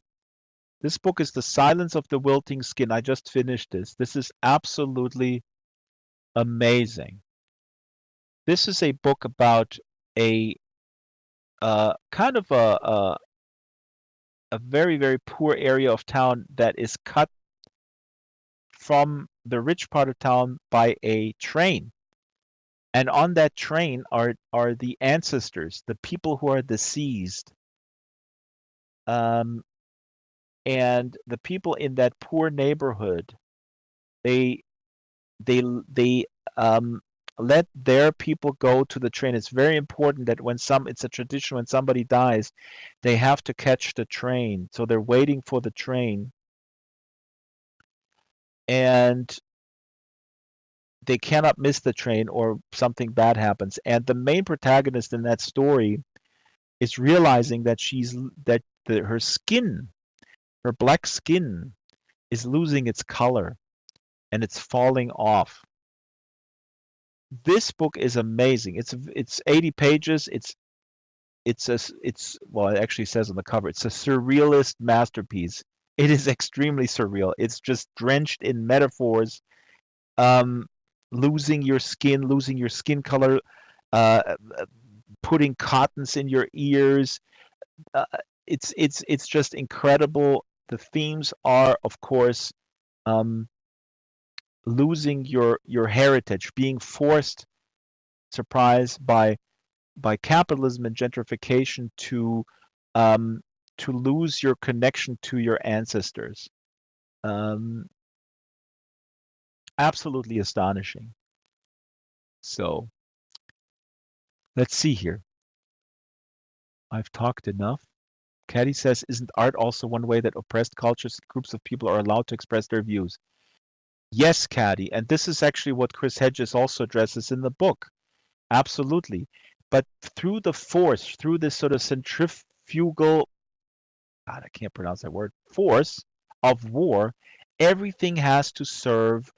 This book is The Silence of the Wilting Skin. I just finished this. This is absolutely amazing. This is a book about a kind of a very, very poor area of town that is cut from the rich part of town by a train. And on that train are the ancestors, the people who are deceased. And the people in that poor neighborhood, they let their people go to the train. It's very important that it's a tradition, when somebody dies, they have to catch the train. So they're waiting for the train. And they cannot miss the train or something bad happens. And the main protagonist in that story is realizing that her skin, her black skin, is losing its color and it's falling off. This book is amazing. It's 80 pages. Well, it actually says on the cover, it's a surrealist masterpiece. It is extremely surreal. It's just drenched in metaphors. Losing your skin color, putting cottons in your ears. It's just incredible. The themes are, of course, losing your heritage, being forced, surprised by capitalism and gentrification, to lose your connection to your ancestors. Absolutely astonishing. So let's see here. I've talked enough. Caddy says, isn't art also one way that oppressed cultures and groups of people are allowed to express their views? Yes, Caddy, and this is actually what Chris Hedges also addresses in the book. Absolutely. But through this sort of centrifugal, God, I can't pronounce that word, force of war, everything has to serve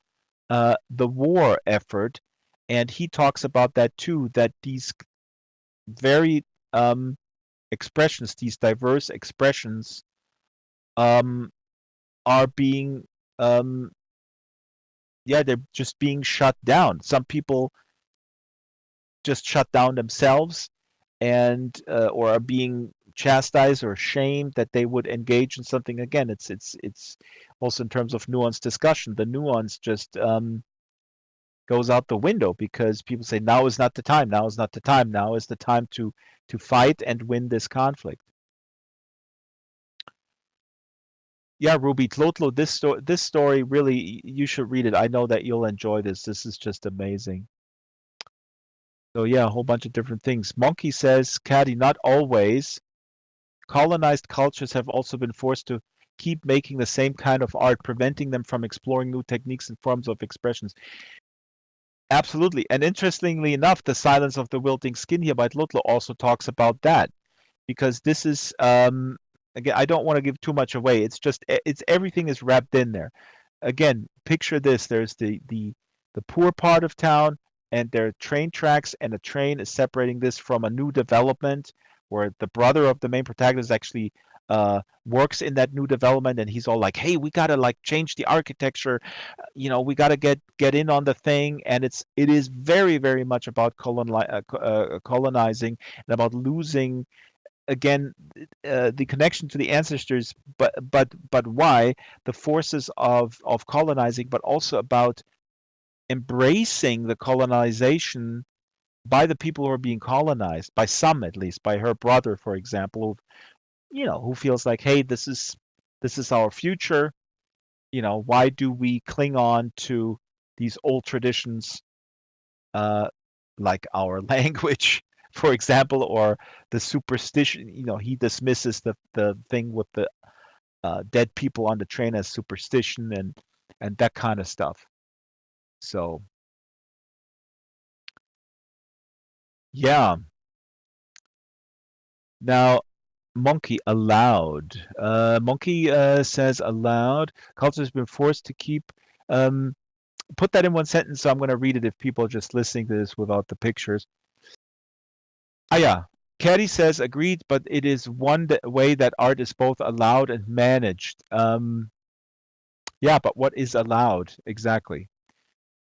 the war effort. And he talks about that too, that these very expressions, these diverse expressions, are being, they're just being shut down. Some people just shut down themselves, and or are being chastised or shamed that they would engage in something. Again, it's also in terms of nuanced discussion. The nuance just goes out the window because people say now is not the time. Now is not the time. Now is the time to fight and win this conflict. Yeah, Ruby Tlotlo, this story really, you should read it. I know that you'll enjoy this. This is just amazing. So yeah, a whole bunch of different things. Monkey says, Caddy, not always. Colonized cultures have also been forced to keep making the same kind of art, preventing them from exploring new techniques and forms of expressions. Absolutely. And interestingly enough, The Silence of the Wilting Skin here by Tlotlo also talks about that, because this is, again, I don't want to give too much away. It's just, it's everything is wrapped in there. Again, picture this. There's the poor part of town, and there are train tracks, and a train is separating this from a new development where the brother of the main protagonist actually works in that new development, and he's all like, hey, we gotta like change the architecture, we gotta get in on the thing. And it is very, very much about colonizing and about losing, again, the connection to the ancestors, but why the forces of colonizing, but also about embracing the colonization by the people who are being colonized, by some, at least by her brother, for example, who feels like, hey, this is our future. Why do we cling on to these old traditions, like our language, for example, or the superstition? He dismisses the thing with the dead people on the train as superstition and that kind of stuff. So yeah. Now, Monkey aloud. Monkey says aloud. Culture has been forced to keep. Put that in one sentence, so I'm going to read it if people are just listening to this without the pictures. Yeah. Caddy says agreed, but it is one way that art is both allowed and managed. Yeah, but what is allowed exactly?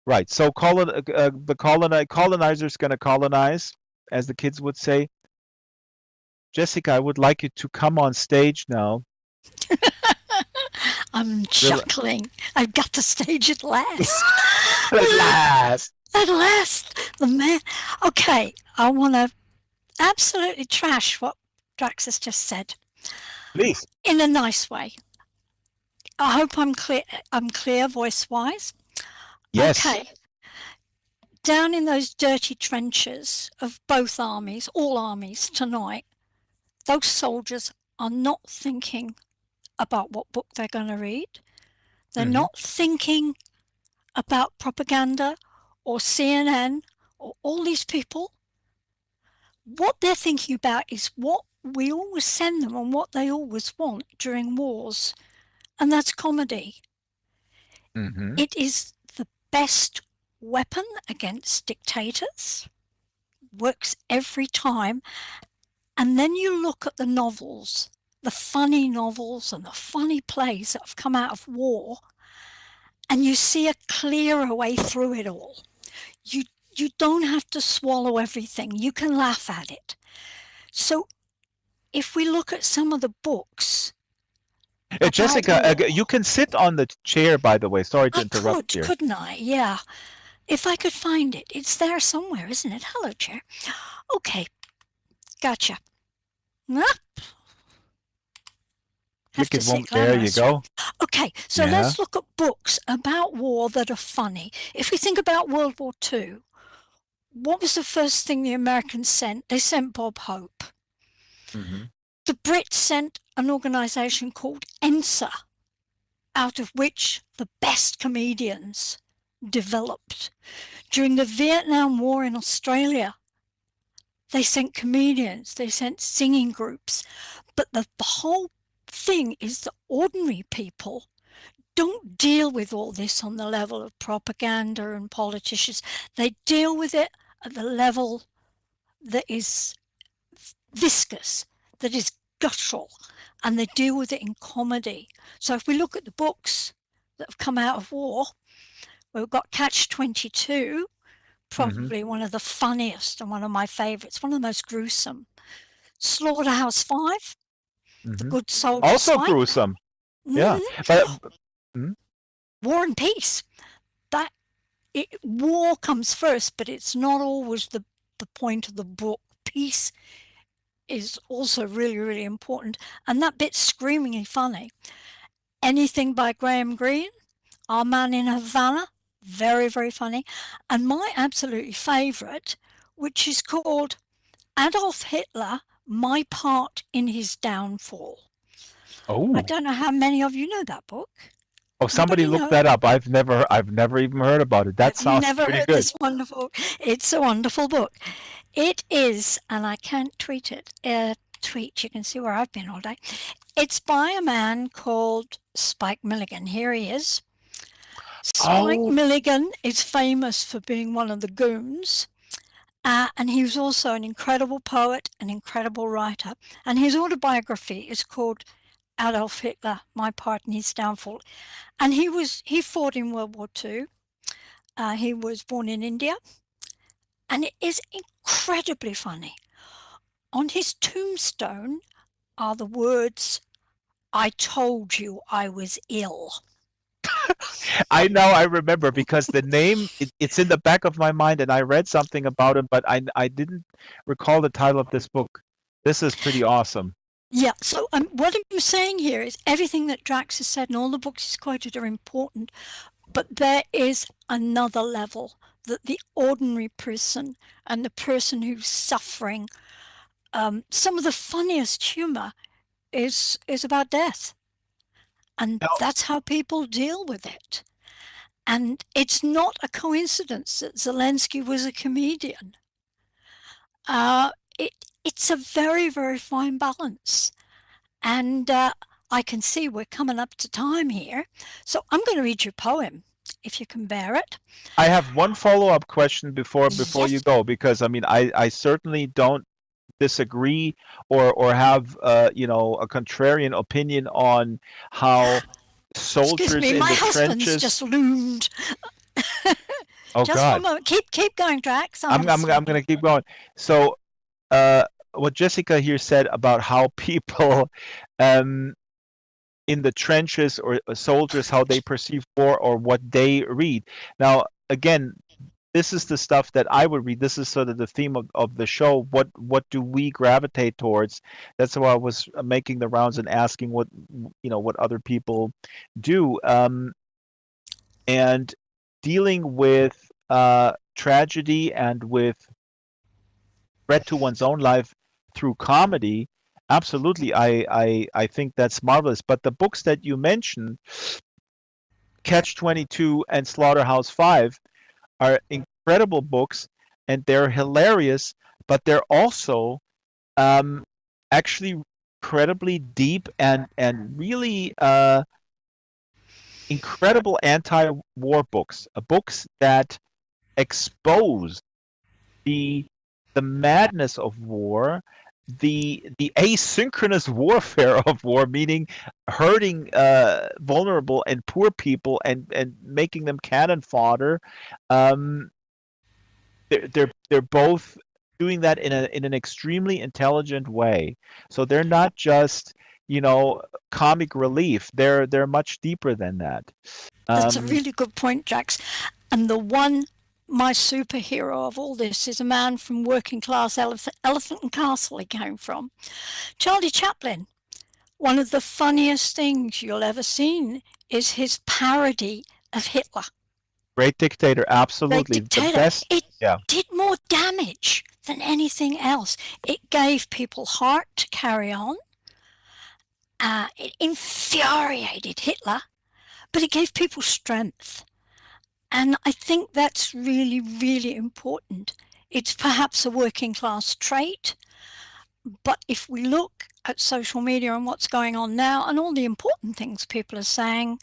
Right. So the colonizer's going to colonize, as the kids would say. Jessica, I would like you to come on stage now. I'm chuckling. I've got the stage at last. At last. At last. The man. Okay, I want to absolutely trash what Drax has just said. Please. In a nice way. I hope I'm clear voice-wise. Yes. Okay. Down in those dirty trenches of both armies, all armies tonight, those soldiers are not thinking about what book they're going to read. They're not thinking about propaganda or CNN or all these people. What they're thinking about is what we always send them and what they always want during wars, and that's comedy. It is the best weapon against dictators, works every time. And then you look at the novels, the funny novels and the funny plays that have come out of war, and you see a clearer way through it all. You don't have to swallow everything. You can laugh at it. So if we look at some of the books... Jessica, you can sit on the chair, by the way. Sorry to interrupt you. Couldn't I? Yeah. If I could find it. It's there somewhere, isn't it? Hello, chair. Okay. Gotcha. There you go. Okay, so let's look at books about war that are funny. If we think about World War II, what was the first thing the Americans sent? They sent Bob Hope. The Brits sent an organization called ENSA, out of which the best comedians developed. During the Vietnam War in Australia, they sent comedians, they sent singing groups, but the whole thing is that ordinary people don't deal with all this on the level of propaganda and politicians. They deal with it at the level that is viscous. that is guttural, and they deal with it in comedy. So if we look at the books that have come out of war, we've got Catch-22, probably one of the funniest and one of my favorites, one of the most gruesome. Slaughterhouse-5, The Good Soldier Also Fight. gruesome. Yeah. But War and Peace. War comes first, but it's not always the point of the book. Peace is also really, really important. And that bit's screamingly funny. Anything by Graham Greene, Our Man in Havana, very, very funny. And my absolutely favourite, which is called Adolf Hitler, My Part in His Downfall. Oh. I don't know how many of you know that book. Oh, somebody look that up. I've never even heard about it. That sounds never pretty heard good. this wonderful. It's a wonderful book. It is, and I can't tweet it. You can see where I've been all day. It's by a man called Spike Milligan. Here he is. Spike Milligan is famous for being one of the goons. And he was also an incredible poet, an incredible writer. And his autobiography is called Adolf Hitler, My Part in His Downfall. And he fought in World War II. He was born in India. And it is incredibly funny. On his tombstone are the words, I told you I was ill. I know, I remember, because the name, it's in the back of my mind, and I read something about him, but I didn't recall the title of this book. This is pretty awesome. Yeah, so what I'm saying here is everything that Drax has said and all the books he's quoted are important, but there is another level that the ordinary person and the person who's suffering, some of the funniest humor is about death. And that's how people deal with it. And it's not a coincidence that Zelensky was a comedian. It's a very, very fine balance. And I can see we're coming up to time here. So I'm going to read you a poem, if you can bear it. I have one follow-up question before Yes. you go, because I mean, I certainly don't disagree or have a contrarian opinion on how soldiers Excuse me, in my the husband's trenches. just loomed. Oh Just God! one moment. Keep going, Drax. I'm going to keep going. So, what Jessica here said about how people in the trenches or soldiers, how they perceive war or what they read. Now, again, this is the stuff that I would read. This is sort of the theme of the show. What do we gravitate towards? That's why I was making the rounds and asking what other people do. And dealing with tragedy and with threat to one's own life through comedy, absolutely, I think that's marvelous. But the books that you mentioned, Catch-22 and Slaughterhouse-5, are incredible books, and they're hilarious, but they're also actually incredibly deep and really incredible anti-war books, books that expose the madness of war, the asynchronous warfare of war, meaning hurting vulnerable and poor people and making them cannon fodder. They're both doing that in an extremely intelligent way. So they're not just comic relief. They're much deeper than that. That's a really good point, Jax. And my superhero of all this is a man from working class Elephant and Castle he came from. Charlie Chaplin. One of the funniest things you'll ever seen is his parody of Hitler. Great dictator, absolutely. Great dictator. The best. It did more damage than anything else. It gave people heart to carry on. It infuriated Hitler, but it gave people strength. And I think that's really, really important. It's perhaps a working class trait, but if we look at social media and what's going on now and all the important things people are saying,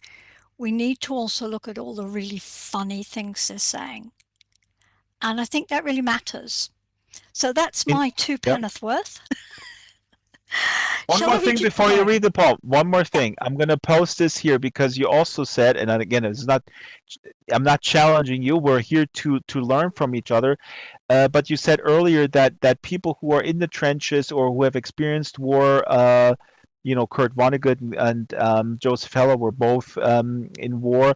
we need to also look at all the really funny things they're saying. And I think that really matters. So that's my two penneth worth. One Shall more I thing read you the before you poem? read the poem. One more thing. I'm going to post this here because you also said, and again, it's not, I'm not challenging you. We're here to learn from each other. But you said earlier that people who are in the trenches or who have experienced war, Kurt Vonnegut and Joseph Heller were both in war.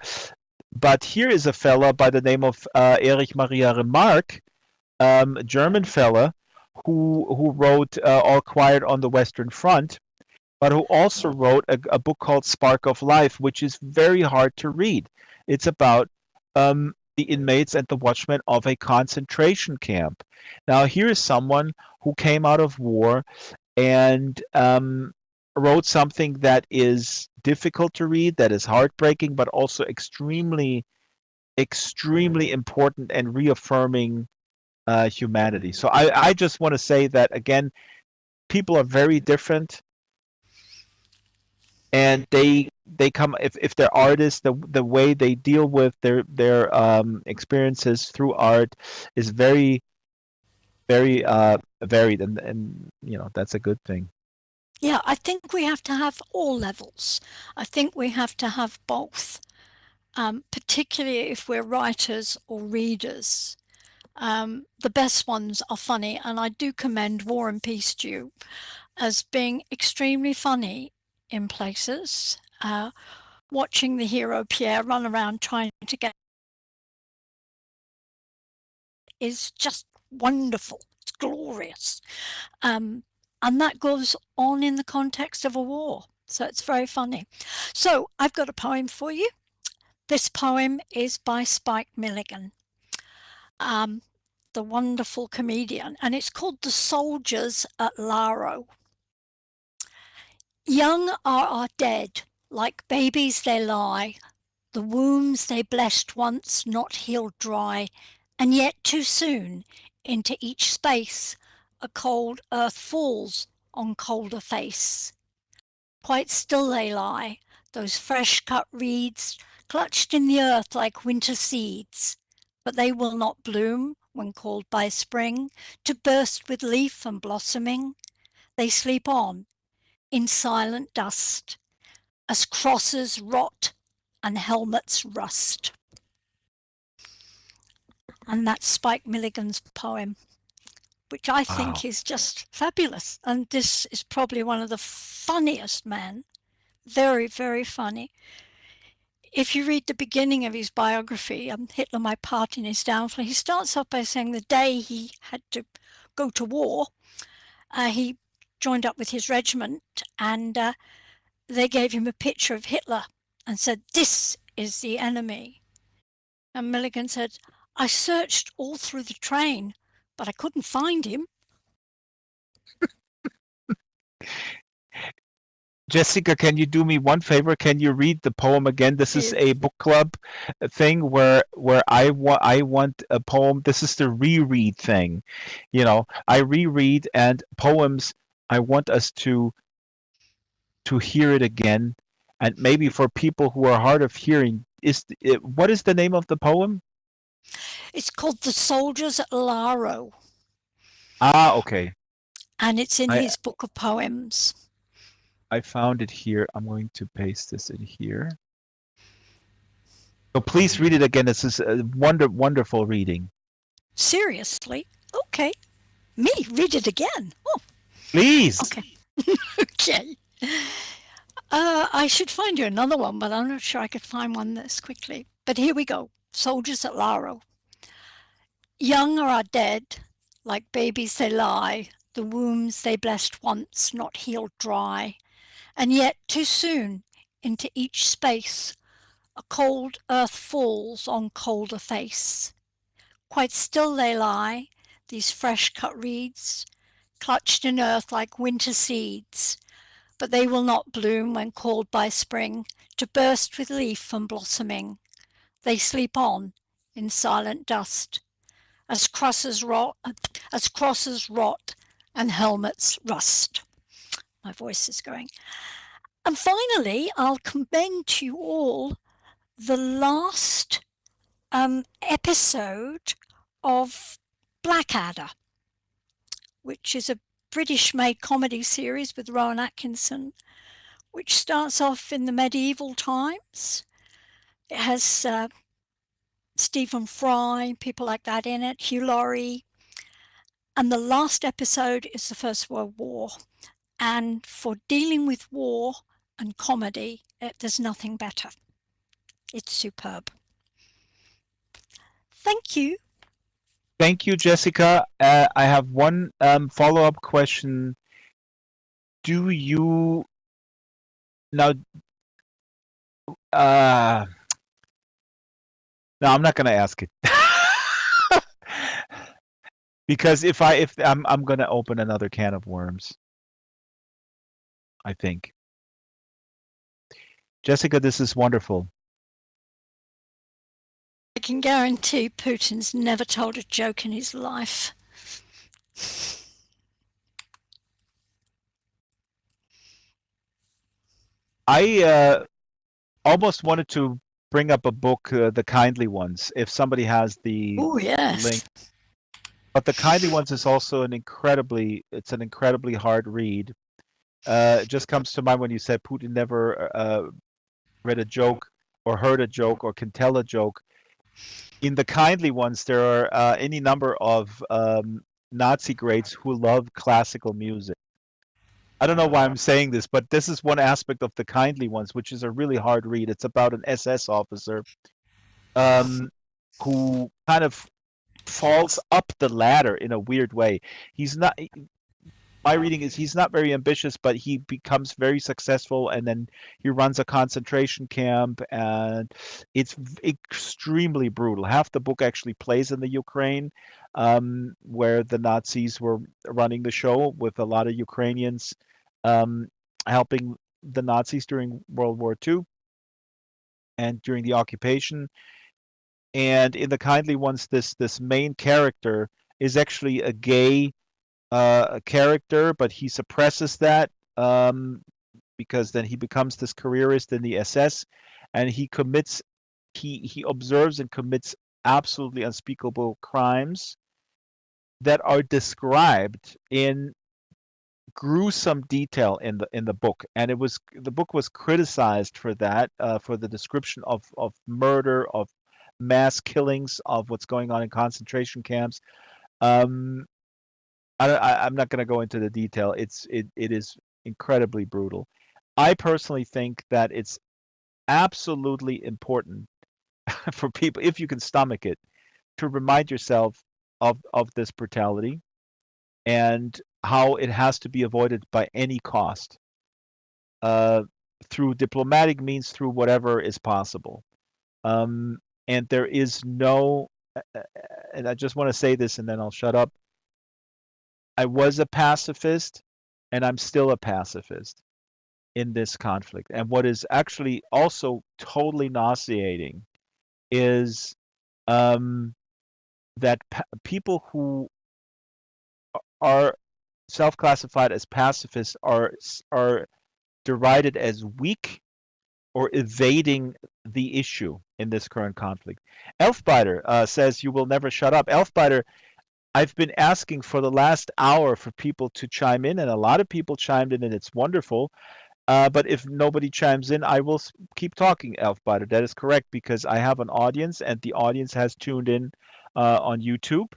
But here is a fella by the name of Erich Maria Remarque, a German fella who wrote All Quiet on the Western Front, but who also wrote a book called Spark of Life, which is very hard to read. It's about the inmates and the watchmen of a concentration camp. Now, here is someone who came out of war and wrote something that is difficult to read, that is heartbreaking, but also extremely, extremely important and reaffirming humanity. So I just want to say that again, people are very different, and they come if they're artists, the way they deal with their experiences through art is very very varied, and that's a good thing. Yeah, I think we have to have all levels. I think we have to have both, particularly if we're writers or readers. The best ones are funny, and I do commend War and Peace Stew as being extremely funny in places. Watching the hero Pierre run around trying to get is just wonderful. It's glorious. And that goes on in the context of a war. So it's very funny. So I've got a poem for you. This poem is by Spike Milligan, the wonderful comedian, and it's called The Soldiers at Laro. Young are our dead, like babies they lie, the wounds they blessed once not healed dry, and yet too soon into each space a cold earth falls on colder face. Quite still they lie, those fresh cut reeds, clutched in the earth like winter seeds, but they will not bloom when called by spring to burst with leaf and blossoming. They sleep on in silent dust as crosses rot and helmets rust. And that's Spike Milligan's poem, which I think is just fabulous. And this is probably one of the funniest men. Very, very funny. If you read the beginning of his biography, Hitler, My Part in His Downfall, he starts off by saying the day he had to go to war, he joined up with his regiment, and they gave him a picture of Hitler and said, "This is the enemy." And Milligan said, "I searched all through the train, but I couldn't find him." Jessica, can you do me one favor? Can you read the poem again? This is a book club thing where I want a poem. This is the reread thing. I reread, and poems, I want us to hear it again. And maybe for people who are hard of hearing, what is the name of the poem? It's called The Soldiers at Laro. Ah, okay. And it's in his book of poems. I found it here. I'm going to paste this in here. So please read it again. This is a wonderful reading. Seriously? Okay. Me, read it again. Oh. Please. Okay. Okay. I should find you another one, but I'm not sure I could find one this quickly. But here we go. Soldiers at Laro. Young are our dead, like babies they lie, the wombs they blessed once, not healed dry, and yet too soon into each space a cold earth falls on colder face. Quite still they lie, these fresh cut reeds, clutched in earth like winter seeds, but they will not bloom when called by spring to burst with leaf and blossoming. They sleep on in silent dust as crosses rot and helmets rust. My voice is going. And finally, I'll commend to you all the last episode of Blackadder, which is a British-made comedy series with Rowan Atkinson, which starts off in the medieval times. It has Stephen Fry, people like that in it, Hugh Laurie. And the last episode is the First World War. And for dealing with war and comedy, there's nothing better. It's superb. Thank you. Thank you, Jessica. I have one follow-up question. Do you now? No, I'm not going to ask it because if I'm going to open another can of worms. I think. Jessica, this is wonderful. I can guarantee Putin's never told a joke in his life. I almost wanted to bring up a book, The Kindly Ones, if somebody has the yes. link. But The Kindly Ones is also an incredibly hard read. It just comes to mind when you said Putin never read a joke or heard a joke or can tell a joke. In The Kindly Ones, there are any number of Nazi greats who love classical music. I don't know why I'm saying this, but this is one aspect of The Kindly Ones, which is a really hard read. It's about an SS officer who kind of falls up the ladder in a weird way. My reading is he's not very ambitious, but he becomes very successful, and then he runs a concentration camp, and it's extremely brutal. Half the book actually plays in the Ukraine, where the Nazis were running the show with a lot of Ukrainians helping the Nazis during World War II and during the occupation. And in The Kindly Ones, this main character is actually a gay character, but he suppresses that because then he becomes this careerist in the SS, and he observes and commits absolutely unspeakable crimes that are described in gruesome detail in the book. And the book was criticized for that, for the description of murder, of mass killings, of what's going on in concentration camps. I'm not going to go into the detail. It is incredibly brutal. I personally think that it's absolutely important for people, if you can stomach it, to remind yourself of this brutality and how it has to be avoided by any cost, through diplomatic means, through whatever is possible. And there is no, and I just want to say this and then I'll shut up. I was a pacifist, and I'm still a pacifist in this conflict. And what is actually also totally nauseating is that people who are self-classified as pacifists are derided as weak or evading the issue in this current conflict. Elfbiter says, "You will never shut up." Elfbiter, I've been asking for the last hour for people to chime in, and a lot of people chimed in, and it's wonderful. But if nobody chimes in, I will keep talking, Elfbiter. That is correct, because I have an audience, and the audience has tuned in on YouTube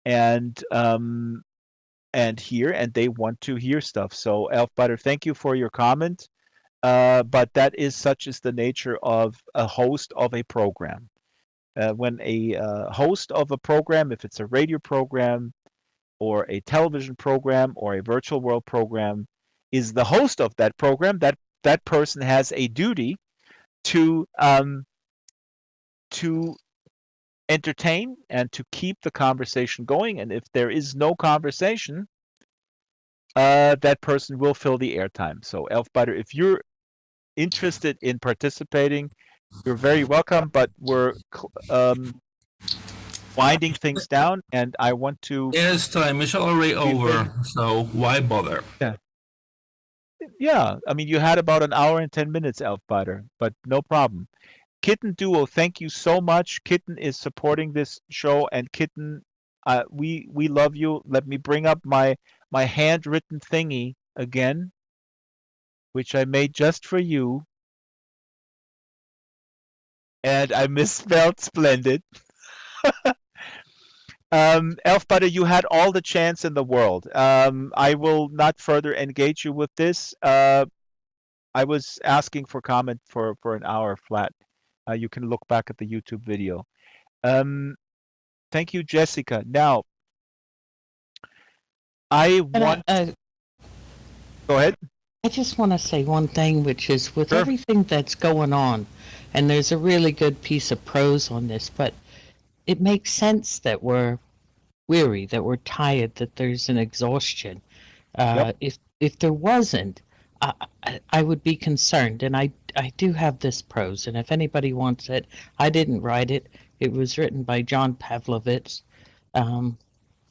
and here, and they want to hear stuff. So, Elfbiter, thank you for your comment. But that is such is the nature of a host of a program. When a host of a program, if it's a radio program or a television program or a virtual world program, is the host of that program, that person has a duty to entertain and to keep the conversation going. And if there is no conversation, that person will fill the airtime. So, Elfbiter, if you're interested in participating, you're very welcome, but we're winding things down, and I want to... Yes, time is already over, so why bother? Yeah, I mean, you had about an hour and 10 minutes, Elfbiter, but no problem. Kitten Duo, thank you so much. Kitten is supporting this show, and Kitten, we love you. Let me bring up my my handwritten thingy again, which I made just for you. And I misspelled splendid. Elf Butter, you had all the chance in the world. I will not further engage you with this. I was asking for comment for an hour flat. You can look back at the YouTube video. Thank you, Jessica. Now, I want. Go ahead. I just want to say one thing, which is with Sure. everything that's going on, and there's a really good piece of prose on this, but it makes sense that we're weary, that we're tired, that there's an exhaustion. Yep. If there wasn't, I would be concerned, and I do have this prose, and if anybody wants it, I didn't write it. It was written by John Pavlovitz, and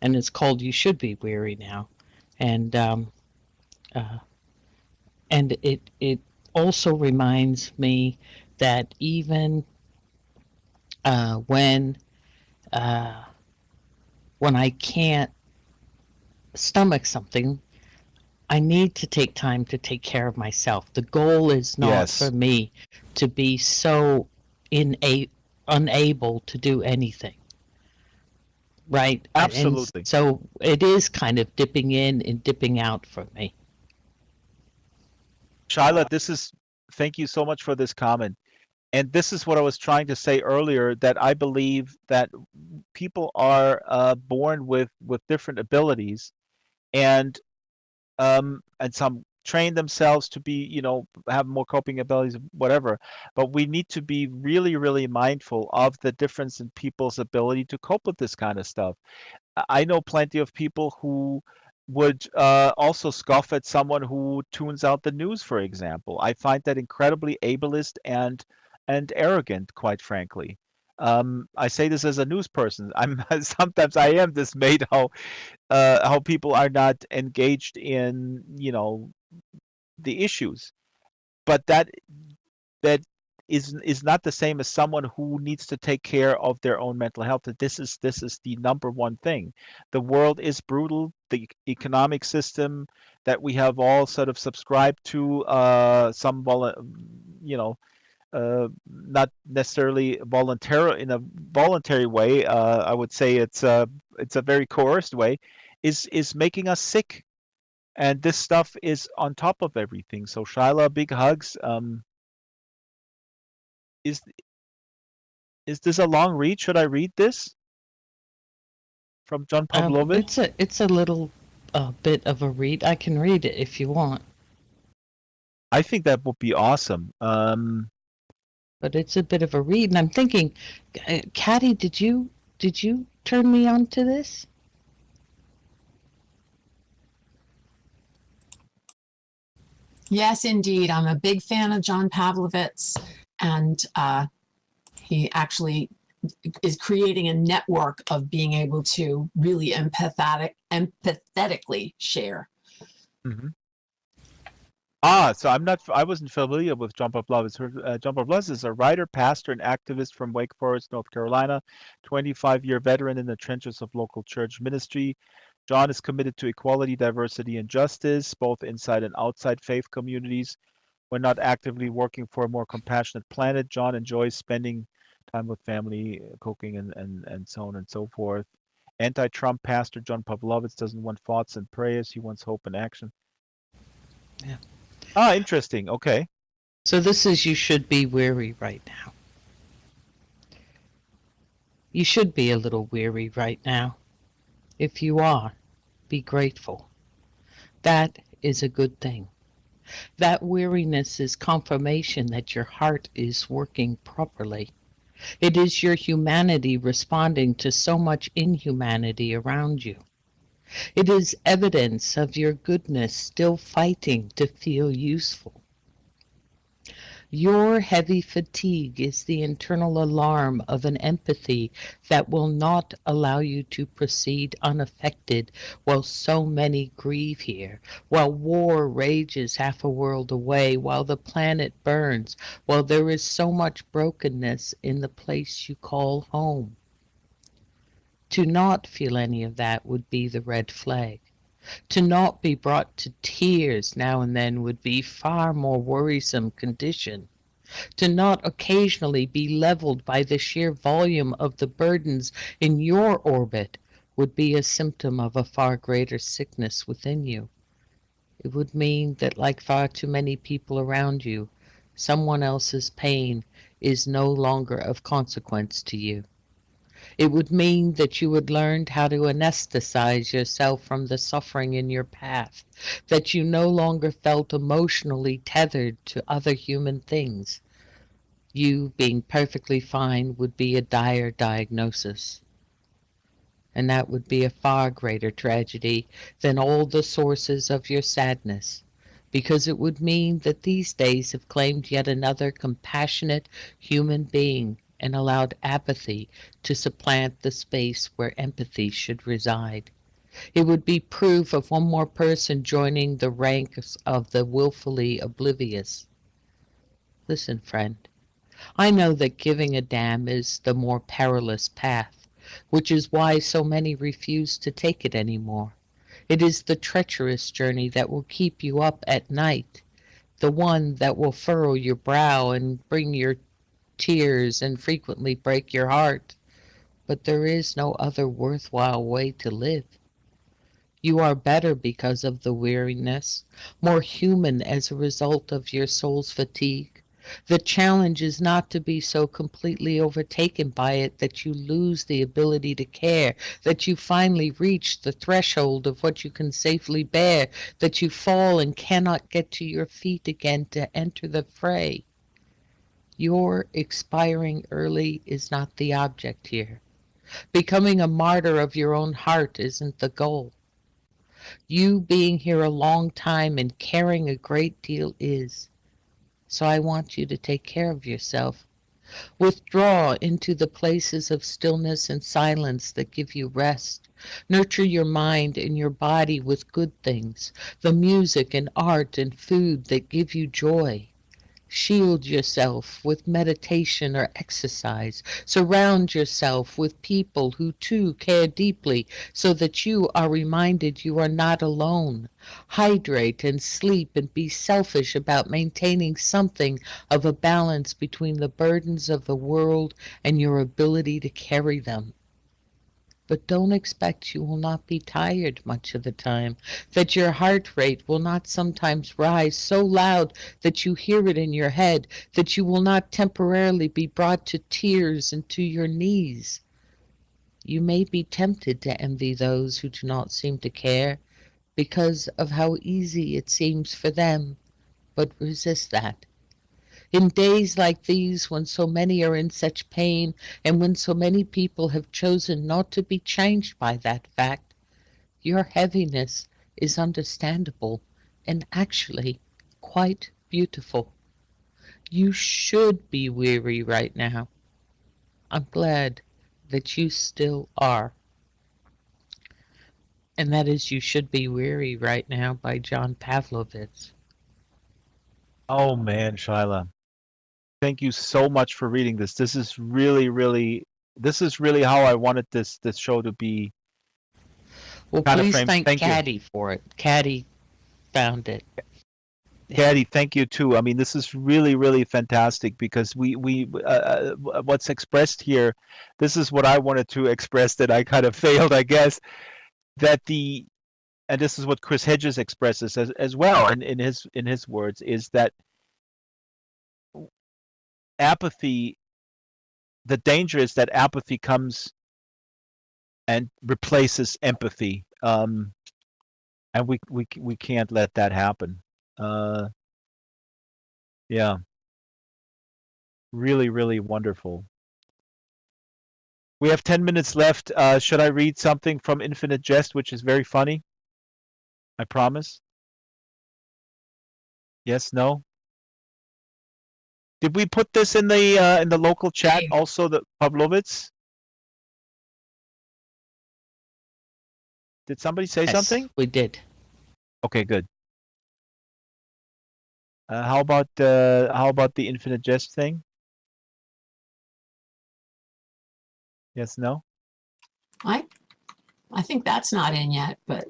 it's called "You Should Be Weary Now," and it also reminds me that even when I can't stomach something, I need to take time to take care of myself. The goal is not Yes. for me to be so unable to do anything. Right? Absolutely. And so it is kind of dipping in and dipping out for me. Shyla, thank you so much for this comment. And this is what I was trying to say earlier, that I believe that people are born with different abilities, and some train themselves to be, have more coping abilities, whatever. But we need to be really, really mindful of the difference in people's ability to cope with this kind of stuff. I know plenty of people who would also scoff at someone who tunes out the news, for example. I find that incredibly ableist and arrogant, quite frankly. I say this as a news person. Sometimes I am dismayed how people are not engaged in the issues, but that is not the same as someone who needs to take care of their own mental health. This is the number one thing. The world is brutal. The economic system that we have all sort of subscribed to, not necessarily in a voluntary way. I would say it's a very coerced way, is making us sick, and this stuff is on top of everything. So Shyla, big hugs. Is this a long read? Should I read this from John Pavlovitz? It's a little bit of a read. I can read it if you want. I think that would be awesome. But it's a bit of a read, and I'm thinking, Caddy, did you turn me on to this? Yes, indeed. I'm a big fan of John Pavlovitz, and he actually is creating a network of being able to really empathetically share. Mm-hmm. So I wasn't familiar with John Pavlovitz. John Pavlovitz is a writer, pastor, and activist from Wake Forest, North Carolina, 25-year veteran in the trenches of local church ministry. John is committed to equality, diversity, and justice, both inside and outside faith communities. When not actively working for a more compassionate planet, John enjoys spending time with family, cooking, and so on and so forth. Anti-Trump pastor John Pavlovitz doesn't want thoughts and prayers. He wants hope and action. Yeah. Interesting. Okay. So this is "You Should Be Weary Right Now." You should be a little weary right now. If you are, be grateful. That is a good thing. That weariness is confirmation that your heart is working properly. It is your humanity responding to so much inhumanity around you. It is evidence of your goodness still fighting to feel useful. Your heavy fatigue is the internal alarm of an empathy that will not allow you to proceed unaffected while so many grieve here, while war rages half a world away, while the planet burns, while there is so much brokenness in the place you call home. To not feel any of that would be the red flag. To not be brought to tears now and then would be far more worrisome condition. To not occasionally be leveled by the sheer volume of the burdens in your orbit would be a symptom of a far greater sickness within you. It would mean that, like far too many people around you, someone else's pain is no longer of consequence to you. It would mean that you had learned how to anesthetize yourself from the suffering in your path, that you no longer felt emotionally tethered to other human things. You being perfectly fine would be a dire diagnosis. And that would be a far greater tragedy than all the sources of your sadness, because it would mean that these days have claimed yet another compassionate human being and allowed apathy to supplant the space where empathy should reside. It would be proof of one more person joining the ranks of the willfully oblivious. Listen, friend, I know that giving a damn is the more perilous path, which is why so many refuse to take it anymore. It is the treacherous journey that will keep you up at night, the one that will furrow your brow and bring your tears and frequently break your heart. But there is no other worthwhile way to live. You are better because of the weariness, more human as a result of your soul's fatigue. The challenge is not to be so completely overtaken by it that you lose the ability to care, that you finally reach the threshold of what you can safely bear, that you fall and cannot get to your feet again to enter the fray. Your expiring early is not the object here. Becoming a martyr of your own heart isn't the goal. You being here a long time and caring a great deal is. So I want you to take care of yourself. Withdraw into the places of stillness and silence that give you rest. Nurture your mind and your body with good things, the music and art and food that give you joy. Shield yourself with meditation or exercise. Surround yourself with people who too care deeply so that you are reminded you are not alone. Hydrate and sleep and be selfish about maintaining something of a balance between the burdens of the world and your ability to carry them. But don't expect you will not be tired much of the time, that your heart rate will not sometimes rise so loud that you hear it in your head, that you will not temporarily be brought to tears and to your knees. You may be tempted to envy those who do not seem to care because of how easy it seems for them, but resist that. In days like these, when so many are in such pain, and when so many people have chosen not to be changed by that fact, your heaviness is understandable and actually quite beautiful. You should be weary right now. I'm glad that you still are. And that is You Should Be Weary Right Now by John Pavlovitz. Oh man, Shyla. Thank you so much for reading this. This is really how I wanted this show to be. Well, Kind of please framed. thank Thank you. Caddy for it. Caddy found it. Caddy, thank you too. I mean, this is really fantastic because we what's expressed here, this is what I wanted to express that I kind of failed, I guess, that and this is what Chris Hedges expresses as well in his words, is that apathy, the danger is that apathy comes and replaces empathy, and we can't let that happen. Yeah, really wonderful. We have 10 minutes left. Should I read something from Infinite Jest, which is very funny? I promise. Yes, no. Did we put this in the local chat Hey. also, the Pavlovitz? Did somebody say Yes, something? we did. Okay, good. How about the Infinite Jest thing? Yes, no. I think that's not in yet, but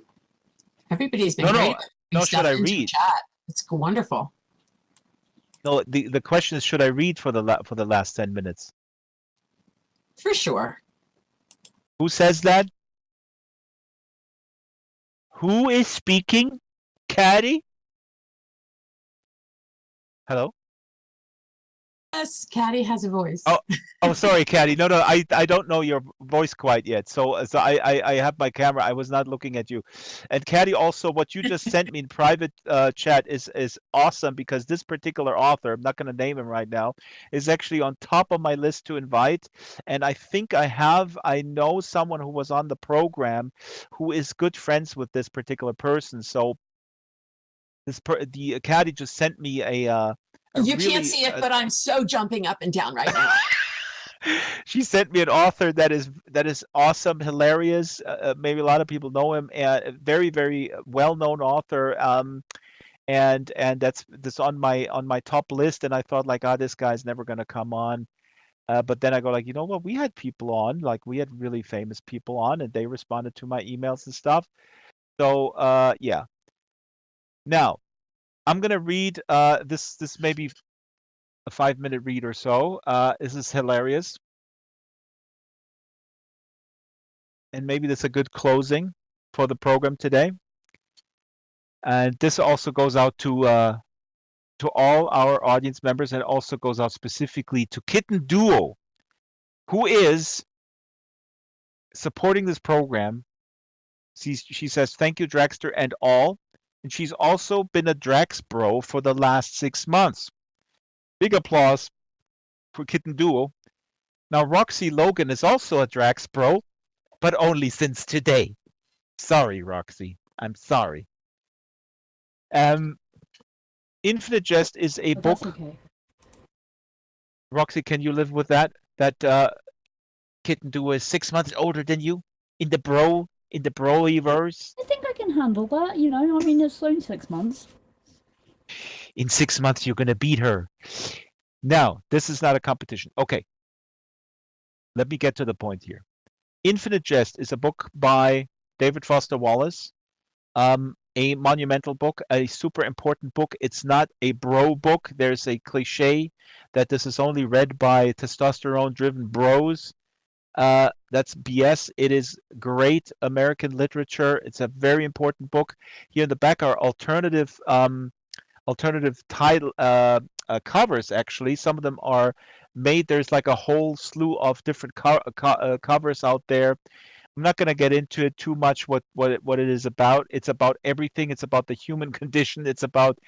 Everybody's been No, great no, at putting no. stuff Should I into read? chat. It's wonderful. No. The question is, should I read for the last 10 minutes? For sure. Who says that? Who is speaking? Caddy? Hello? Yes, Caddy has a voice. Oh, sorry, Caddy. No, I don't know your voice quite yet. So I have my camera. I was not looking at you. And Caddy, also, what you just sent me in private chat is awesome, because this particular author, I'm not going to name him right now, is actually on top of my list to invite. And I think I know someone who was on the program who is good friends with this particular person. So the Caddy just sent me a You really, can't see it, but I'm so jumping up and down right now. she sent me an author that is awesome, hilarious. Maybe a lot of people know him, and a very, very well-known author. And that's on my top list. And I thought, like, this guy's never gonna come on. But then I go, like, you know what? We had people on, like, we had really famous people on, and they responded to my emails and stuff. So yeah. Now I'm gonna read this maybe a 5-minute read or so. This is hilarious. And maybe that's a good closing for the program today. And this also goes out to all our audience members, and also goes out specifically to Kitten Duo, who is supporting this program. She says, thank you, Draxtor and all. And she's also been a Drax bro for the last 6 months. Big applause for Kitten Duo. Now, Roxy Logan is also a Drax bro, but only since today. Sorry, Roxy. I'm sorry. Infinite Jest is a book. That's okay. Roxy, can you live with that? That Kitten Duo is 6 months older than you in the broiverse. I think I can handle that, you know. I mean, it's only 6 months. In 6 months, you're gonna beat her. Now, this is not a competition. Okay. Let me get to the point here. Infinite Jest is a book by David Foster Wallace. A monumental book, a super important book. It's not a bro book. There's a cliche that this is only read by testosterone-driven bros. That's BS. It is great American literature. It's a very important book. Here in the back are alternative title covers. Actually, some of them are made. There's like a whole slew of different covers out there. I'm not going to get into it too much. What it is about. It's about everything. It's about the human condition. It's about